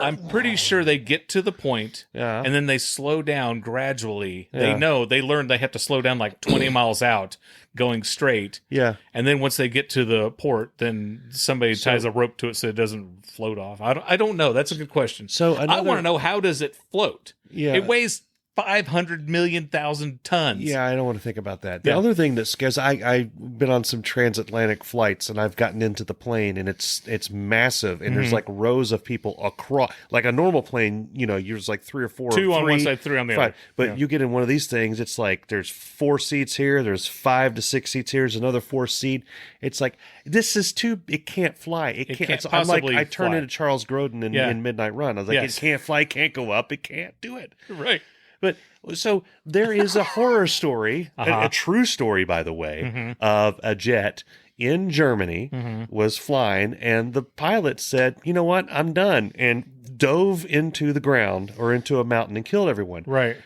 I'm pretty sure they get to the point, and then they slow down gradually. They learn they have to slow down like 20 miles out, going straight. Yeah. And then once they get to the port, then somebody ties a rope to it so it doesn't float off. I don't know. That's a good question. So I want to know, how does it float? Yeah. It weighs 500,000,000 tons. Yeah, I don't want to think about that. The other thing that scares, I've been on some transatlantic flights, and I've gotten into the plane, and it's massive, and there's like rows of people across. Like a normal plane, there's like 3 or 4, two on one side, 3 on the other. But you get in one of these things, it's like there's 4 seats here, there's 5 to 6 seats here, there's another 4 seat. It's like, this is too. It can't fly. It can't. I'm like, I turned into Charles Grodin in Midnight Run. I was like, it can't fly, it can't go up, it can't do it. Right. But so there is a horror story, a true story, by the way, of a jet in Germany was flying, and the pilot said, "You know what? I'm done," and dove into the ground or into a mountain and killed everyone. Right.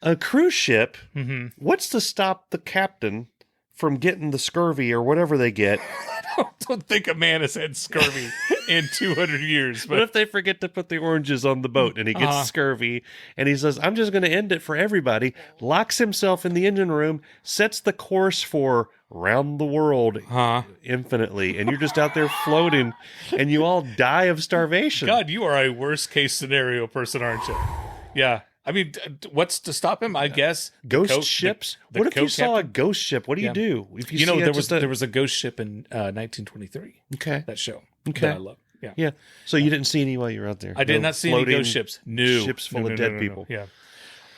A cruise ship. What's to stop the captain from getting the scurvy or whatever they get? I don't think a man has had scurvy in 200 years. But if they forget to put the oranges on the boat and he gets scurvy and he says, I'm just going to end it for everybody, locks himself in the engine room, sets the course for round the world infinitely, and you're just out there floating and you all die of starvation. God, you are a worst case scenario person, aren't you? Yeah. I mean, what's to stop him? I guess ghost ships. What if you saw a ghost ship? What do you do? If you there was a ghost ship in 1923. Okay, that show. Okay, that I love. Yeah. So you didn't see any while you were out there. I did not see any ghost ships. No, ships full of dead people. Yeah.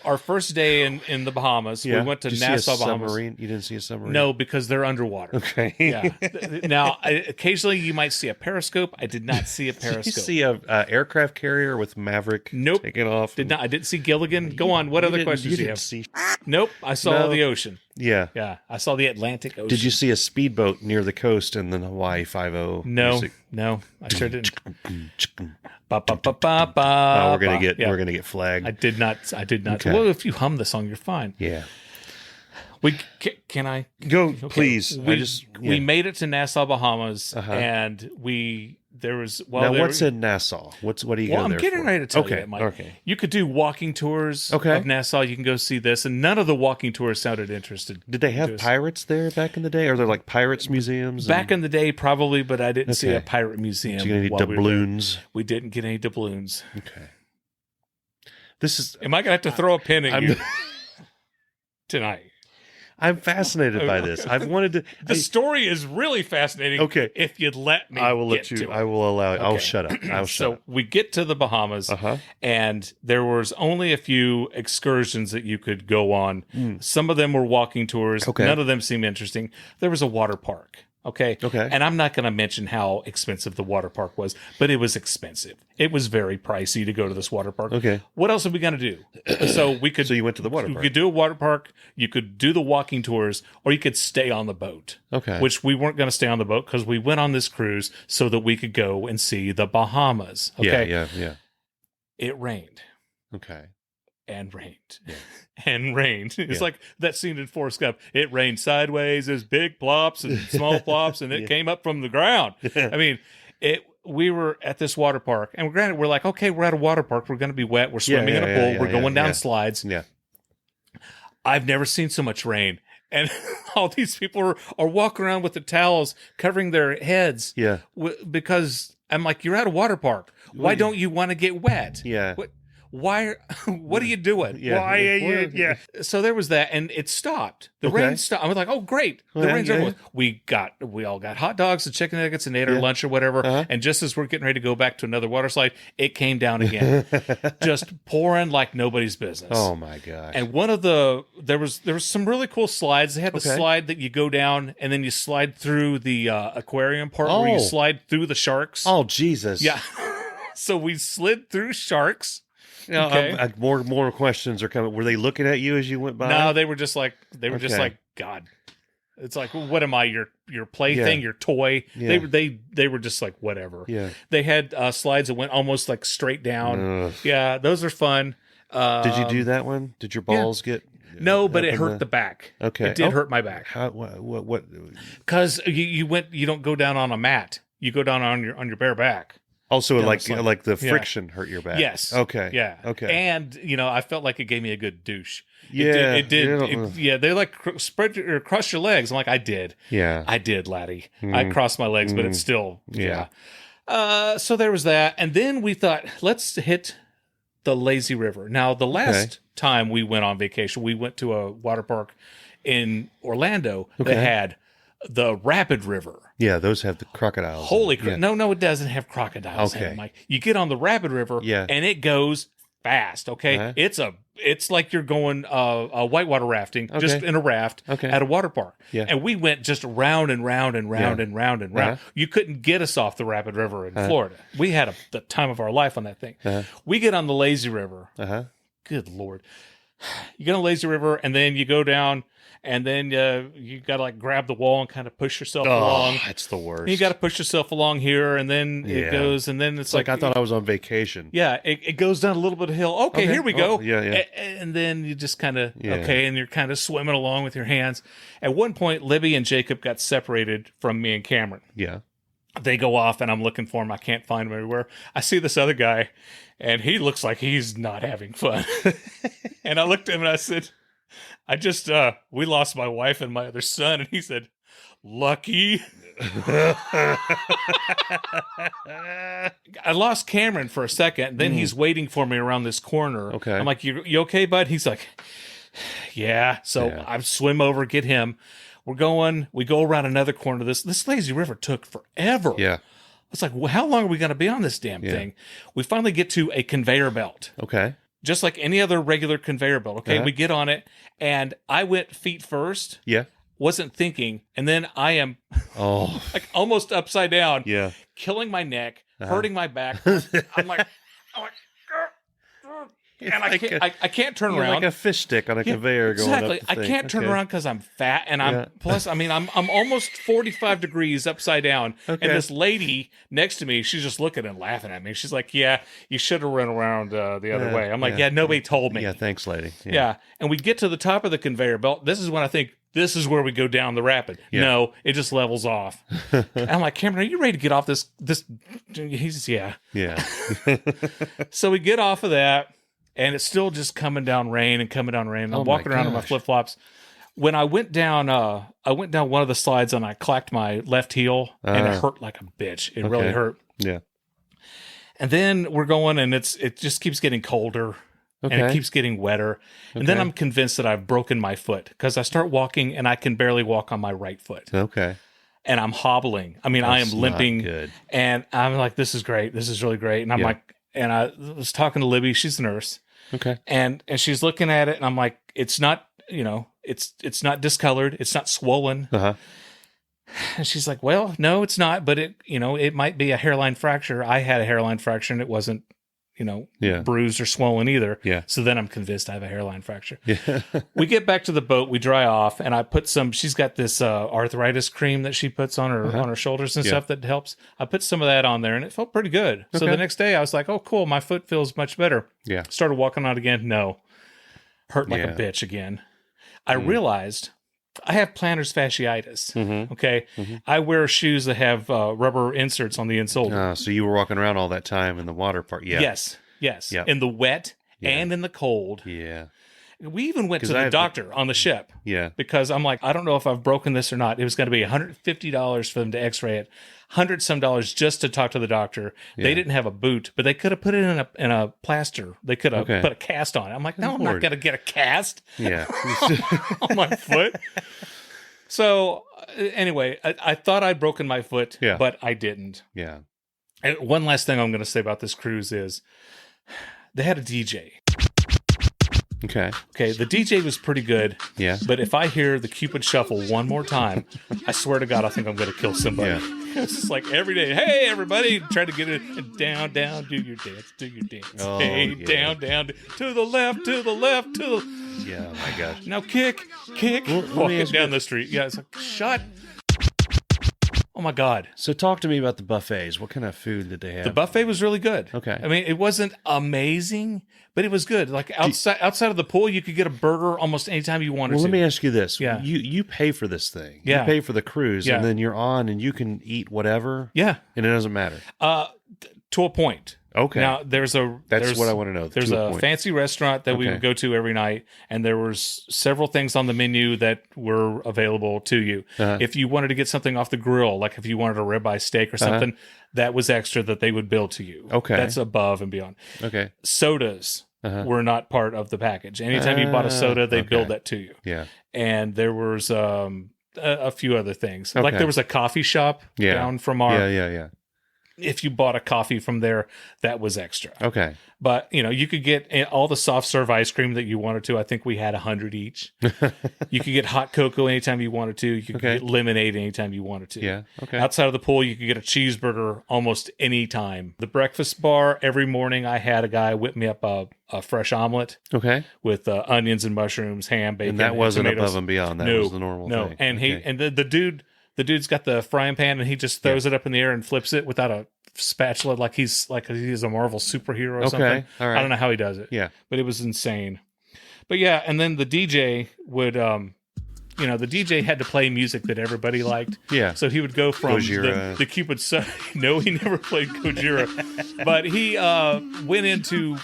Our first day in the Bahamas, we went to Nassau, Bahamas. Submarine? You didn't see a submarine? No, because they're underwater. Okay. Yeah. Now, occasionally you might see a periscope. I did not see a periscope. Did you see a aircraft carrier with Maverick taking off? Did not. I didn't see Gilligan. Go on. What other questions do you have? See... Nope. I saw the ocean. Yeah. Yeah. I saw the Atlantic Ocean. Did you see a speedboat near the coast in the Hawaii 5-0? No, I sure didn't. We're gonna get flagged. I did not. Okay. Well, if you hum the song, you're fine. Yeah. Can I go? Okay. Please. We made it to Nassau, Bahamas, and what's in Nassau? What do you go there I'm getting for? ready to tell you that, Mike. Okay. You could do walking tours of Nassau. You can go see this, and none of the walking tours sounded interested. Did they have pirates there back in the day? Or are there like pirates museums? Back in the day, probably, but I didn't see a pirate museum. Did you get any doubloons? We didn't get any doubloons. Okay. Am I gonna have to throw a pin at you tonight? I'm fascinated by this. I've wanted to. The story is really fascinating. Okay, if you'd let me, I will let you. I will allow it. Okay. I'll shut up. So we get to the Bahamas, and there was only a few excursions that you could go on. Some of them were walking tours. None of them seemed interesting. There was a water park. Okay. And I'm not going to mention how expensive the water park was, but it was expensive. It was very pricey to go to this water park. Okay. What else are we going to do? So you went to the water park. You could do a water park. You could do the walking tours, or you could stay on the boat. Okay. Which we weren't going to stay on the boat because we went on this cruise so that we could go and see the Bahamas. Okay. Yeah. It rained. Okay. And rained. Yeah. And rained. It's like that scene in Forrest Gump. It rained sideways. There's big plops and small plops, and it came up from the ground. I mean, we were at this water park, and we're like, okay, we're at a water park. We're going to be wet. We're swimming in a pool. We're going down slides. Yeah. I've never seen so much rain. And all these people are walking around with the towels covering their heads. Yeah. Because I'm like, you're at a water park. Why don't you want to get wet? Yeah. Why? What are you doing? Yeah. Why are you? Yeah. So there was that, and it stopped. The rain stopped. I was like, "Oh, great! The rain's over with." We all got hot dogs and chicken nuggets and ate our lunch or whatever. And just as we're getting ready to go back to another water slide, it came down again, just pouring like nobody's business. Oh my gosh! And there was some really cool slides. They had the slide that you go down and then you slide through the aquarium part where you slide through the sharks. Oh Jesus! Yeah. So we slid through sharks. More questions are coming. Were they looking at you as you went by? No, they were just like God. It's like, what am I? Your plaything, your toy. Yeah. They were just like whatever. Yeah. They had slides that went almost like straight down. Yeah, those are fun. Did you do that one? Did your balls get? No, but it up in hurt the back. Okay. It did hurt my back. How, what? Because you don't go down on a mat. You go down on your bare back. Also, Yeah, like the friction hurt your back. Yes. Okay. Yeah. Okay. And I felt like it gave me a good douche. Yeah. It did. They like spread or cross your legs. I'm like, I did. Yeah. I did, laddie. I crossed my legs, but it's still. Yeah. So there was that, and then we thought, let's hit the lazy river. Now, the last time we went on vacation, we went to a water park in Orlando that had the Rapid River. Yeah, those have the crocodiles. Holy crap. No, it doesn't have crocodiles in it, Mike. You get on the Rapid River and it goes fast, okay? It's like you're going whitewater rafting, just in a raft at a water park. Yeah. And we went just round and round and round and round and round. You couldn't get us off the Rapid River in Florida. We had the time of our life on that thing. We get on the lazy river. Good Lord. You get on the lazy river and then you go down. And then you got to like grab the wall and kind of push yourself along. That's the worst. You got to push yourself along here, and then it goes, and then it's like I thought I was on vacation. Yeah, it goes down a little bit of hill. Okay, here we go. Yeah. And then you just kind of and you're kind of swimming along with your hands. At one point, Libby and Jacob got separated from me and Cameron. Yeah. They go off, and I'm looking for him. I can't find him everywhere. I see this other guy, and he looks like he's not having fun. And I looked at him and I said, I just, we lost my wife and my other son. And he said, lucky. I lost Cameron for a second. Then he's waiting for me around this corner. Okay. I'm like, you okay, bud? He's like, yeah. So I swim over, get him. We go around another corner. This lazy river took forever. Yeah. It's like, well, how long are we going to be on this damn thing? We finally get to a conveyor belt. Okay. Just like any other regular conveyor belt. Okay, we get on it, and I went feet first. Yeah. Wasn't thinking, and then I am like almost upside down. Yeah. Killing my neck, hurting my back. I'm like, and I can't turn around. Like a fish stick on a conveyor going exactly. up the thing. I can't turn around because I'm fat, and I'm I'm almost 45 degrees upside down. And this lady next to me, she's just looking and laughing at me. She's like, "Yeah, you should have run around the other way." I'm like, "Yeah, nobody told me." Yeah, thanks, lady. Yeah, and we get to the top of the conveyor belt. This is when I think this is where we go down the rapid. Yeah. No, it just levels off. And I'm like, Cameron, are you ready to get off this? He's yeah. So we get off of that. And it's still just coming down rain. I'm walking around in my flip flops. When I went down one of the slides and I clacked my left heel, and it hurt like a bitch. It really hurt. Yeah. And then we're going, and it just keeps getting colder, and it keeps getting wetter. And then I'm convinced that I've broken my foot because I start walking, and I can barely walk on my right foot. Okay. And I'm hobbling. I mean, I am limping. Good. And I'm like, this is great. This is really great. And I'm like. And I was talking to Libby. She's a nurse. Okay. And she's looking at it, and I'm like, it's not, it's not discolored. It's not swollen. And she's like, well, no, it's not. But it might be a hairline fracture. I had a hairline fracture, and it wasn't, bruised or swollen either. Yeah. So then I'm convinced I have a hairline fracture. Yeah. We get back to the boat. We dry off, and I put she's got this arthritis cream that she puts on her shoulders and stuff that helps. I put some of that on there, and it felt pretty good. So the next day I was like, oh, cool. My foot feels much better. Yeah. Started walking on it again. No. Hurt like a bitch again. I realized I have plantar fasciitis. Okay. I wear shoes that have rubber inserts on the insole. So you were walking around all that time in the water park. Yeah. Yes. Yep. In the wet and in the cold. Yeah. We even went to the doctor on the ship. Yeah. Because I'm like, I don't know if I've broken this or not. It was going to be $150 for them to x-ray it. $100-some just to talk to the doctor. Yeah. They didn't have a boot, but they could have put it in a plaster. They could have put a cast on it. I'm like, no, I'm not going to get a cast on my foot. So anyway, I thought I'd broken my foot, but I didn't. Yeah. And one last thing I'm going to say about this cruise is they had a DJ. Okay, the DJ was pretty good. Yeah. But if I hear the Cupid Shuffle one more time, I swear to God, I think I'm going to kill somebody. Yeah. It's just like every day, hey, everybody, try to get it down, do your dance. Oh, hey, down, to the left, to the... Yeah, oh my gosh. Now kick, walking down the street. Yeah, it's like, shut... Oh my God. So talk to me about the buffets. What kind of food did they have? The buffet was really good. Okay. I mean, it wasn't amazing, but it was good. Like outside of the pool, you could get a burger almost anytime you wanted to. Well, let me ask you this. Yeah. You pay for this thing. Yeah. You pay for the cruise, Yeah. and then you're on, and you can eat whatever. Yeah. And it doesn't matter. To a point. Okay. Now there's what I want to know. There's a fancy restaurant that we would go to every night, and there was several things on the menu that were available to you. If you wanted to get something off the grill, like if you wanted a ribeye steak or something, that was extra that they would bill to you. Okay. That's above and beyond. Okay. Sodas were not part of the package. Anytime you bought a soda, they billed that to you. Yeah. And there was a few other things. Like there was a coffee shop down from our... Yeah. If you bought a coffee from there, that was extra. Okay. But, you could get all the soft serve ice cream that you wanted to. I think we had 100 each. You could get hot cocoa anytime you wanted to. You could get lemonade anytime you wanted to. Yeah. Okay. Outside of the pool, you could get a cheeseburger almost any time. The breakfast bar, every morning I had a guy whip me up a fresh omelet. Okay. With onions and mushrooms, ham, bacon, and that wasn't tomatoes. above and beyond. That was the normal thing. And the dude's got the frying pan and he just throws it up in the air and flips it without a spatula, like he's a Marvel superhero or something. All right. I don't know how he does it. Yeah. But it was insane. But yeah, and then the DJ would the DJ had to play music that everybody liked. Yeah. So he would go from the Cupid Sun. No, he never played Gojira. But he went into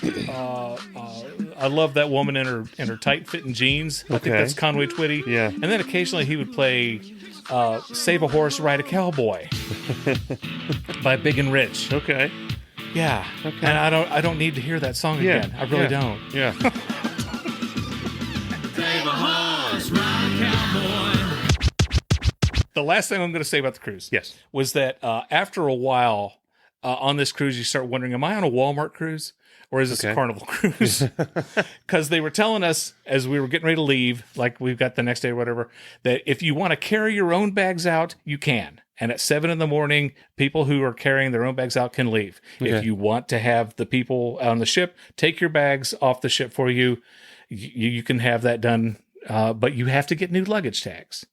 I love that woman in her tight fitting jeans. I think that's Conway Twitty. Yeah. And then occasionally he would play Save a Horse, Ride a Cowboy by Big and Rich. Okay. Yeah. Okay. And I don't need to hear that song again. I really don't. Yeah. Save a horse, ride a cowboy. The last thing I'm going to say about the cruise was that after a while on this cruise, you start wondering, am I on a Walmart cruise? Or is this a Carnival cruise? Because they were telling us as we were getting ready to leave, like we've got the next day or whatever, that if you want to carry your own bags out, you can. And at 7 a.m, people who are carrying their own bags out can leave. Okay. If you want to have the people on the ship take your bags off the ship for you, you can have that done. But you have to get new luggage tags.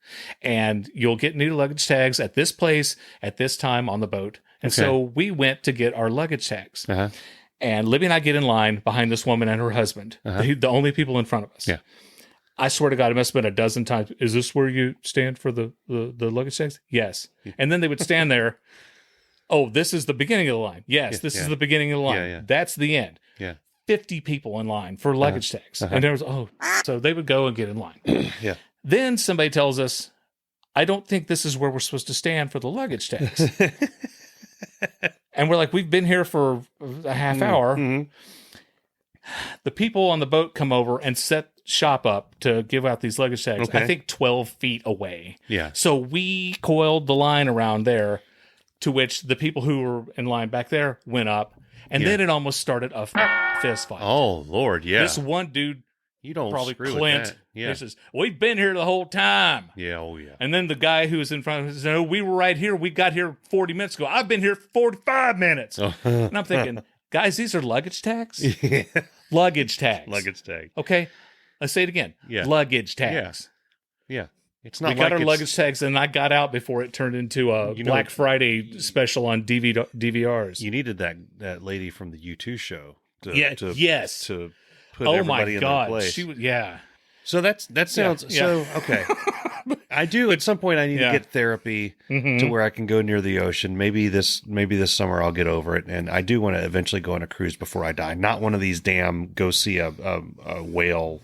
And you'll get new luggage tags at this place at this time on the boat. And so we went to get our luggage tags. And Libby and I get in line behind this woman and her husband, the only people in front of us. Yeah. I swear to God, it must have been a dozen times. Is this where you stand for the luggage tags? Yes. And then they would stand there. Oh, this is the beginning of the line. Yes, this is the beginning of the line. Yeah. That's the end. Yeah. 50 people in line for luggage tags. And there was, so they would go and get in line. Yeah. Then somebody tells us, I don't think this is where we're supposed to stand for the luggage tags. And we're like, we've been here for a half hour. Mm-hmm. The people on the boat come over and set shop up to give out these luggage tags, I think 12 feet away. Yeah. So we coiled the line around there, to which the people who were in line back there went up. And then it almost started a fist fight. Oh, Lord, yeah. This one dude, you don't probably screw Clint, with that. Yeah. he says, we've been here the whole time. Yeah, oh, yeah. And then the guy who was in front of us said, no, we were right here. We got here 40 minutes ago. I've been here 45 minutes. And I'm thinking, guys, these are luggage tags? Yeah. Luggage tags. Luggage tag. Okay. Let's say it again. Yeah. Luggage tags. Yeah. It's not we got our luggage tags, and I got out before it turned into a Black Friday special on DVRs. You needed that lady from the U2 show to put everybody in their place. She was, yeah. So that sounds so okay. I do at some point I need to get therapy to where I can go near the ocean. Maybe this summer I'll get over it, and I do want to eventually go on a cruise before I die. Not one of these damn go see a whale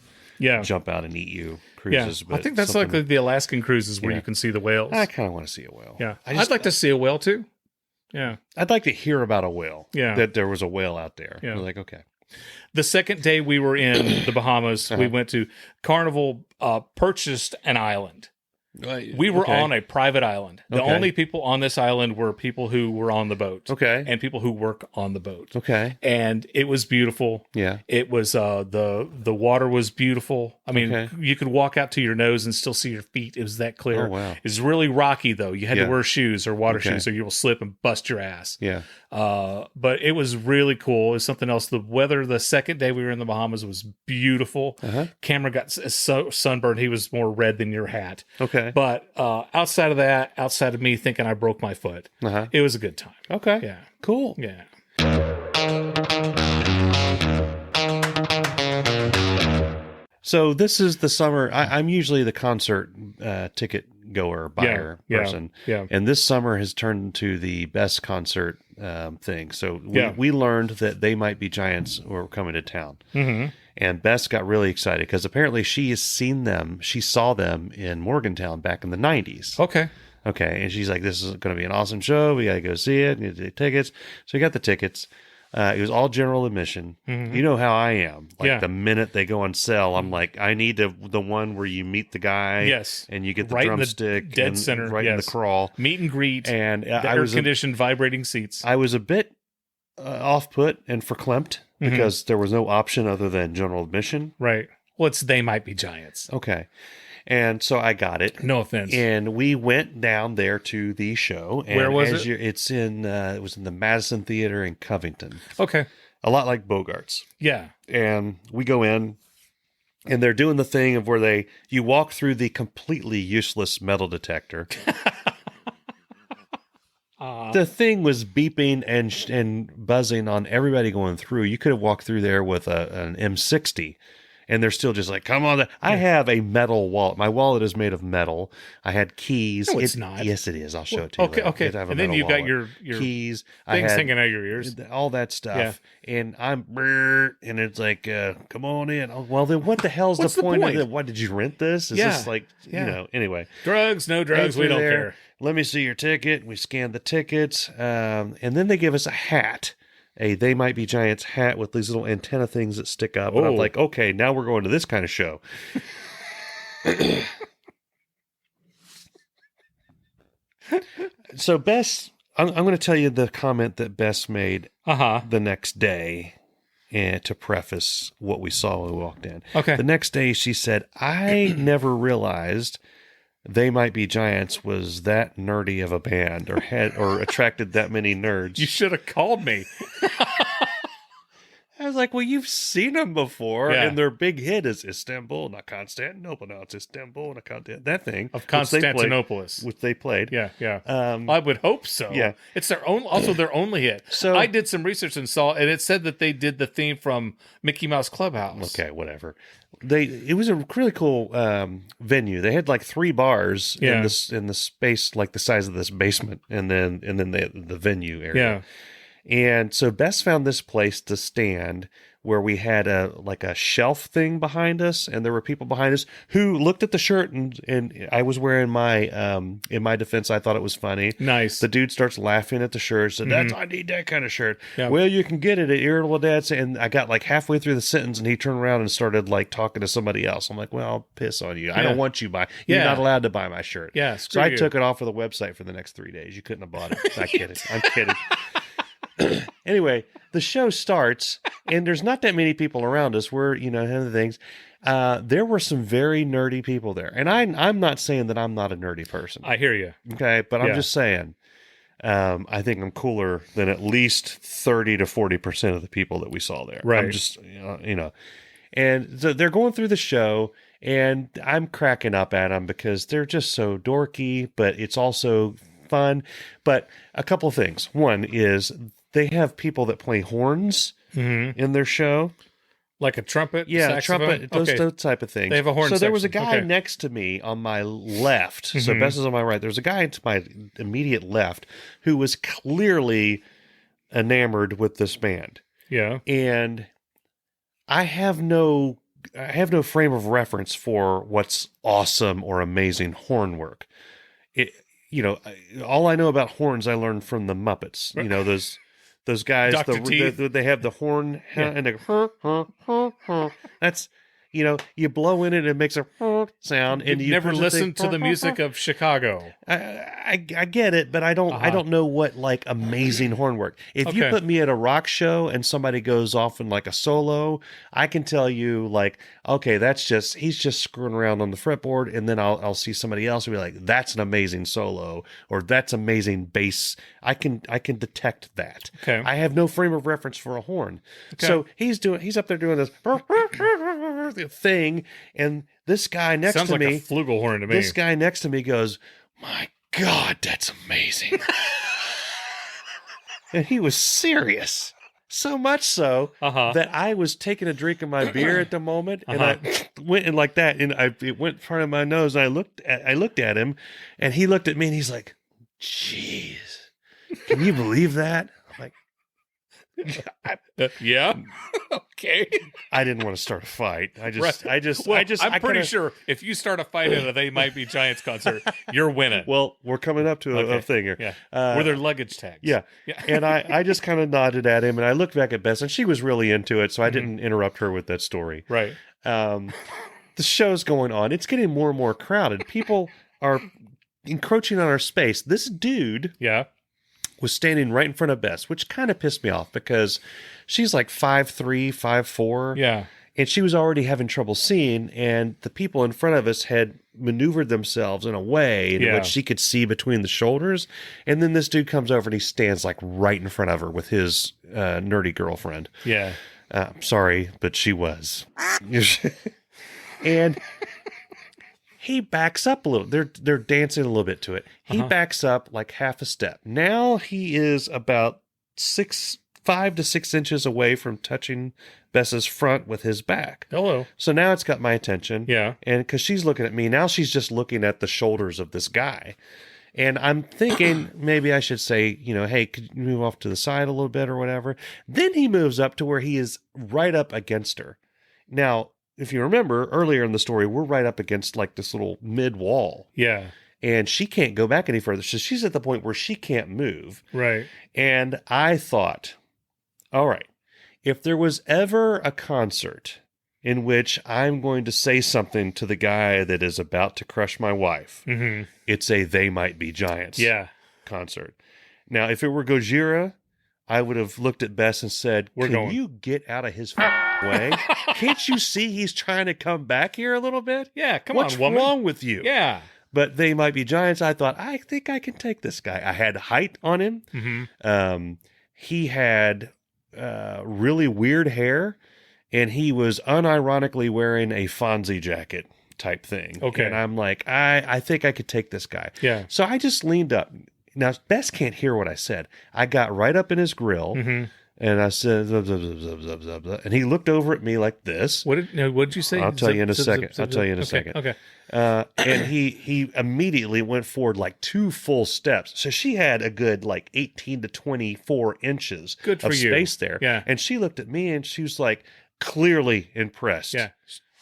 jump out and eat you cruises. Yeah. But I think that's like the Alaskan cruises where you can see the whales. I kind of want to see a whale. Yeah, I'd like to see a whale too. Yeah, I'd like to hear about a whale. Yeah, that there was a whale out there. Yeah, like okay. The second day we were in the Bahamas, we went to Carnival, purchased an island. We were on a private island. The only people on this island were people who were on the boat. Okay. And people who work on the boat. Okay. And it was beautiful. Yeah. It was the water was beautiful. I mean, you could walk out to your nose and still see your feet. It was that clear. Oh, wow. It's really rocky though. You had to wear shoes or water shoes or you will slip and bust your ass. Yeah. But it was really cool. It was something else. The weather the second day we were in the Bahamas was beautiful. Cameron got so sunburned. He was more red than your hat. Okay. Okay. But outside of that, outside of me thinking I broke my foot, it was a good time. Okay. Yeah. Cool. Yeah. So this is the summer. I'm usually the concert ticket goer, buyer person. Yeah. And this summer has turned into the best concert thing. So Yeah. we learned that They Might Be Giants were coming to town. Mm-hmm. And Bess got really excited because apparently she has seen them. She saw them in Morgantown back in the 90s. Okay. Okay. And she's like, this is going to be an awesome show. We got to go see it. We need to get tickets. So we got the tickets. It was all general admission. Mm-hmm. You know how I am. Like the minute they go on sale, I'm like, I need the one where you meet the guy. Yes. And you get the Right in the drumstick. dead and center, Right in the yes. crawl. Meet and greet. And the I was air-conditioned vibrating seats. I was a bit off-put and verklempt because there was no option other than general admission. Right. Well, it's They Might Be Giants. Okay. And so I got it. No offense. And we went down there to the show. And Where was it? It's in, it was in the Madison Theater in Covington. Okay. A lot like Bogart's. Yeah. And we go in, and they're doing the thing of where you walk through the completely useless metal detector. The thing was beeping and buzzing on everybody going through. You could have walked through there with an M60, and they're still just like, come on. I have a metal wallet. My wallet is made of metal. I had keys. No, it's not. Yes, it is. I'll show it to you. Okay, later. okay. I have a And then metal you've got wallet. your keys. things hanging out of your ears. All that stuff. Yeah. And I'm, and it's like, come on in. Oh, well, then what the hell's What's the the point point? of it? What, did you rent this? Is this like, anyway. Drugs, no drugs, Hey, we don't there, care. Let me see your ticket. We scanned the tickets. And then they give us a hat. They Might Be Giants hat with these little antenna things that stick up. And I'm like, okay, now we're going to this kind of show. So Bess, I'm going to tell you the comment that Bess made the next day and to preface what we saw when we walked in. Okay. The next day she said, I never realized They Might Be Giants was that nerdy of a band or attracted that many nerds. You should have called me. I was like, well, you've seen them before, Yeah. and their big hit is Istanbul, not Constantinople. No, it's Istanbul, not Constantinople. That thing. Of Constantinopolis. Which they played. Yeah. I would hope so. Yeah. It's their only hit. So- I did some research and saw, and it said that they did the theme from Mickey Mouse Clubhouse. Okay, whatever. It was a really cool venue. They had like 3 bars in the space like the size of this basement, and then the venue area. Yeah. And so Bess found this place to stand where we had a shelf thing behind us, and there were people behind us who looked at the shirt, and I was wearing my in my defense, I thought it was funny. Nice. The dude starts laughing at the shirt, said, I need that kind of shirt. Yeah. Well, you can get it at Irritable Dad's. And I got like halfway through the sentence, and he turned around and started like talking to somebody else. I'm like, well, I'll piss on you. I don't want you you're Yeah. not allowed to buy my shirt. Yeah, So screw I you. took it off of the website for the next 3 days. You couldn't have bought it. I'm kidding. I'm kidding. Anyway, the show starts, and there's not that many people around us. We're, having things. There were some very nerdy people there. And I'm not saying that I'm not a nerdy person. I hear you. Okay, but I'm Yeah. just saying, I think I'm cooler than at least 30 to 40% of the people that we saw there. Right. I'm just, And so they're going through the show, and I'm cracking up at them because they're just so dorky, but it's also fun. But a couple of things. One is they have people that play horns in their show. Like a trumpet? Yeah, saxophone? trumpet, those type of things. They have a horn So there was a section. guy Okay. next to me on my left. So Bess is on my right. There's a guy to my immediate left who was clearly enamored with this band. Yeah. And I have no frame of reference for what's awesome or amazing horn work. All I know about horns I learned from the Muppets. Those guys, Dr. Teeth. they have the horn and they that's you blow in it, it makes a sound, and You've you never push listened to the music of Chicago. I get it, but I don't know what like amazing horn work. If you Okay. put me at a rock show and somebody goes off in like a solo, I can tell you like, okay, he's just screwing around on the fretboard, and then I'll see somebody else and be like, that's an amazing solo, or that's amazing bass. I can detect that. Okay. I have no frame of reference for a horn. Okay. So he's up there doing this. thing. And this guy next Sounds to like me, a flugelhorn to me. this guy next to me goes, "My God, that's amazing." And he was serious. So much so that I was taking a drink of my beer at the moment, and I went in like that, and it went in front of my nose. And I looked at him, and he looked at me, and he's like, "Jeez, can you believe that?" I'm like, yeah. Okay. I didn't want to start a fight. I'm pretty sure if you start a fight at a They Might Be Giants concert, you're winning. Well, we're coming up to a thing here. Yeah. Were there luggage tags? Yeah. And I just kind of nodded at him, and I looked back at Bess, and she was really into it, so I didn't interrupt her with that story. Right. The show's going on. It's getting more and more crowded. People are encroaching on our space. This dude was standing right in front of Bess, which kind of pissed me off because she's like 5'3", 5'4". Yeah. And she was already having trouble seeing, and the people in front of us had maneuvered themselves in a way in which she could see between the shoulders. And then this dude comes over and he stands like right in front of her with his nerdy girlfriend. Yeah. Sorry, but she was. And he backs up a little. They're dancing a little bit to it. He backs up like half a step. Now he is about 5 to 6 inches away from touching Bess's front with his back. Hello. So now it's got my attention. Yeah. And because she's looking at me, now she's just looking at the shoulders of this guy. And I'm thinking maybe I should say, hey, could you move off to the side a little bit or whatever? Then he moves up to where he is right up against her. Now, if you remember earlier in the story, we're right up against like this little mid wall. Yeah. And she can't go back any further. So she's at the point where she can't move. Right. And I thought, all right, if there was ever a concert in which I'm going to say something to the guy that is about to crush my wife, it's a They Might Be Giants concert. Now, if it were Gojira, I would have looked at Bess and said, Can you get out of his way? Can't you see he's trying to come back here a little bit? Yeah, come What's on, woman. What's wrong with you? Yeah. But They Might Be Giants, I thought, I think I can take this guy. I had height on him. He had really weird hair, and he was unironically wearing a Fonzie jacket type thing. Okay. And I'm like, I think I could take this guy. Yeah. So I just leaned up. Now, Bess can't hear what I said. I got right up in his grill, and I said, zub, zub, zub, zub, zub, zub, zub. And he looked over at me like this. What did you say? I'll tell you in a second. I'll tell you in a second. Okay. And he immediately went forward like 2 full steps. So she had a good like 18 to 24 inches of space there. Yeah. And she looked at me and she was like clearly impressed. Yeah.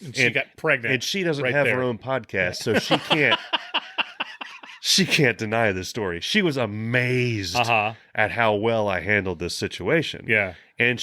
And she got pregnant. And she doesn't have her own podcast, so she can't. She can't deny this story. She was amazed at how well I handled this situation. Yeah. And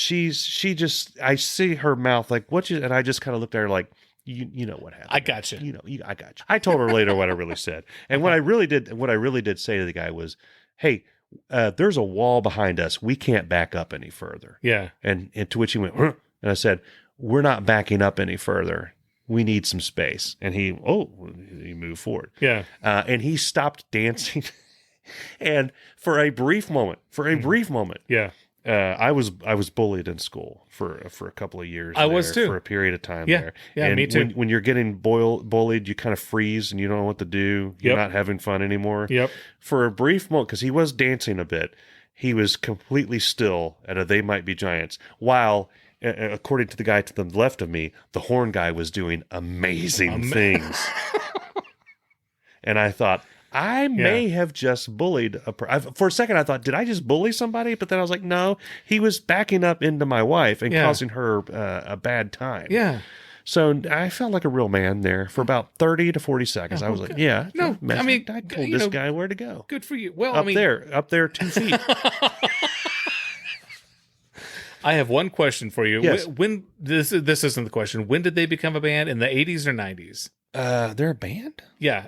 I see her mouth like, and I just kind of looked at her like, you know what happened. I got you. I got you. I told her later what I really said. And what I really did say to the guy was, hey, there's a wall behind us. We can't back up any further. Yeah. And to which he went, huh? And I said, we're not backing up any further. We need some space. And he moved forward. Yeah. And he stopped dancing. And for a brief moment, yeah. I was bullied in school for a couple of years. I was too, for a period of time. Yeah. There. Yeah, and me too. When you're getting bullied, you kind of freeze and you don't know what to do. You're not having fun anymore. Yep. For a brief moment, because he was dancing a bit, he was completely still at a They Might Be Giants, while, according to the guy to the left of me, the horn guy was doing amazing things. And I thought, I may have just bullied for a second. I thought, did I just bully somebody? But then I was like, no, he was backing up into my wife and causing her a bad time. Yeah. So I felt like a real man there for about 30 to 40 seconds. I was like, yeah. No, I mean, I told this guy where to go. Good for you. Well, up there 2 feet. I have one question for you. Yes. When this isn't the question. When did they become a band? In the 80s or 90s? They're a band? Yeah.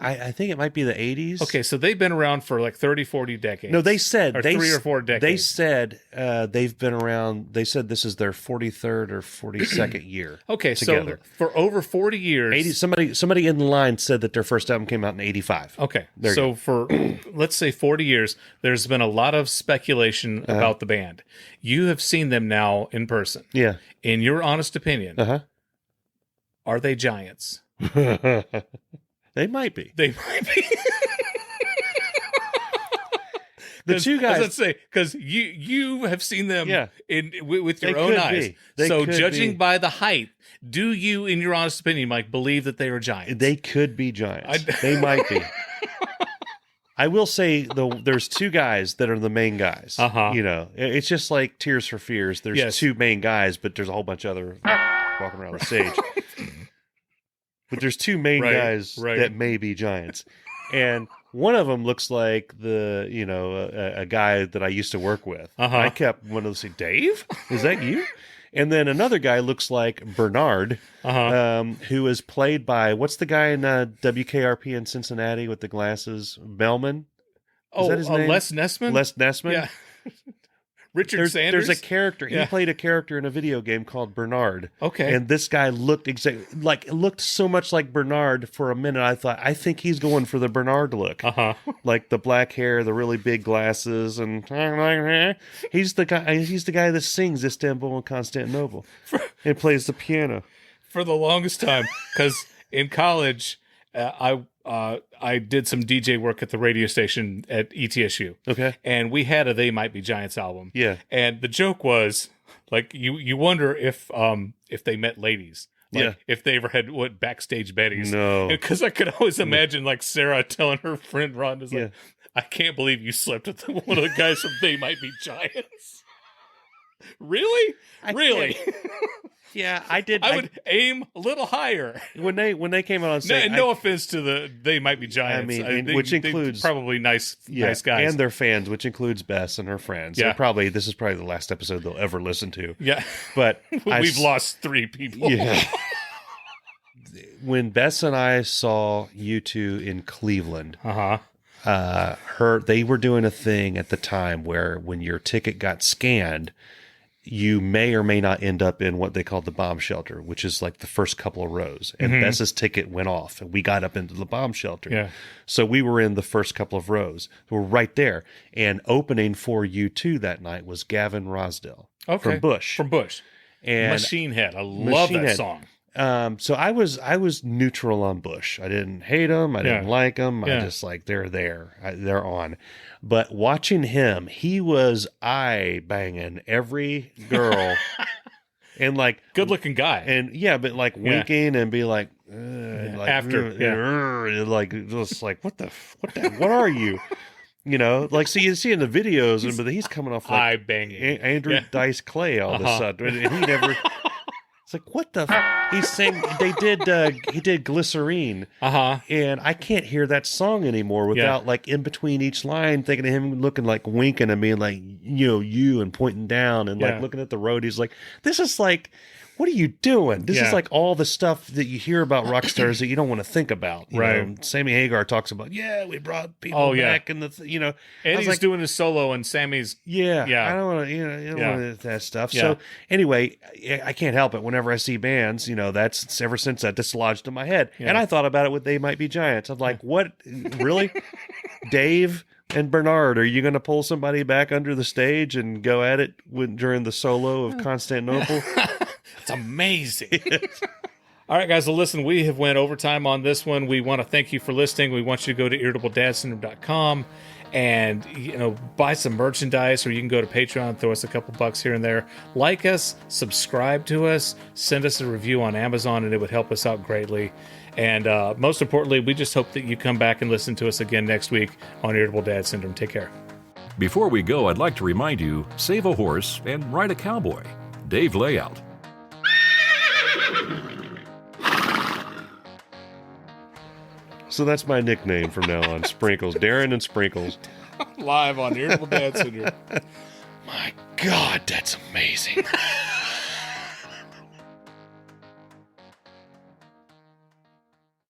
I think it might be the 80s. Okay, so they've been around for like 30, 40 decades. No, they said or 3 or 4 decades. They said they've been around. They said this is their 43rd or 42nd year. Okay, together. so for over 40 years, 80. Somebody in the line said that their first album came out in 85. Okay, There you so go. for let's say 40 years, there's been a lot of speculation about the band. You have seen them now in person. Yeah. In your honest opinion, are they giants? They might be. They might be. The two guys. Let's say because you have seen them with your They own could eyes. be. They So could judging be. by the height, do you, in your honest opinion, Mike, believe that they are giants? They could be giants. They might be. I will say there's two guys that are the main guys. You know, it's just like Tears for Fears. There's two main guys, but there's a whole bunch of other walking around the stage. But there's two main guys that may be giants, and one of them looks like a guy that I used to work with. I kept wanting to say, Dave, is that you? And then another guy looks like Bernard, who is played by, what's the guy in WKRP in Cincinnati with the glasses? Bellman? Is that his name? Les Nessman? Les Nessman? Yeah. Richard Sanders? There's a character. He played a character in a video game called Bernard. Okay. And this guy looked looked so much like Bernard for a minute. I thought, I think he's going for the Bernard look. Like the black hair, the really big glasses, and he's the guy that sings Istanbul and Constantinople and plays the piano. For the longest time, because in college, I did some DJ work at the radio station at ETSU. Okay. And we had a They Might Be Giants album. Yeah. And the joke was, like, you wonder if they met ladies. Like, if they ever had backstage betties. No. Because I could always imagine, like, Sarah telling her friend Ron, like, I can't believe you slept with one of the guys from They Might Be Giants. Really? Really? Yeah, I did. I would aim a little higher. When they came out on stage. No offense to They Might Be Giants. I mean, which includes probably nice guys, and their fans, which includes Bess and her friends. Yeah, this is probably the last episode they'll ever listen to. Yeah, but we've lost 3 people. Yeah. When Bess and I saw U2 in Cleveland, they were doing a thing at the time where when your ticket got scanned, you may or may not end up in what they call the bomb shelter, which is like the first couple of rows. And Bess's ticket went off, and we got up into the bomb shelter. Yeah. So we were in the first couple of rows. We're right there. And opening for U2 that night was Gavin Rosdell from Bush. From Bush. And Machine Head. I love that song. So I was neutral on Bush. I didn't hate him. I didn't like him. I just like, they're there. They're on. But watching him, he was eye banging every girl, and like good looking guy, and but like winking and be like, after, like just like what are you? You know, like so you see in the videos, but he's coming off like eye banging Andrew Dice Clay all of a sudden, and he never. It's like, what the he's saying he did Glycerine. And I can't hear that song anymore without like in between each line thinking of him looking like winking and being like, you and pointing down and like looking at the road. He's like, this is like, what are you doing? This is like all the stuff that you hear about rock stars that you don't want to think about. You know? Sammy Hagar talks about, we brought people back and Eddie's like, doing his solo and Sammy's I don't want to, you don't want that stuff. So anyway, I can't help it. Whenever I see bands, that's ever since that dislodged in my head. And I thought about it with They Might Be Giants. I'm like, what? Really? Dave and Bernard, are you going to pull somebody back under the stage and go at it during the solo of Constantinople? It's amazing. All right, guys. Well, listen, we have went overtime on this one. We want to thank you for listening. We want you to go to irritabledadsyndrome.com and buy some merchandise, or you can go to Patreon and throw us a couple bucks here and there. Like us, subscribe to us, send us a review on Amazon, and it would help us out greatly. And most importantly, we just hope that you come back and listen to us again next week on Irritable Dad Syndrome. Take care. Before we go, I'd like to remind you, save a horse and ride a cowboy. Dave Layout. So that's my nickname from now on, Sprinkles. Darin and Sprinkles. Live on Irritable Dad Syndrome. My God, that's amazing.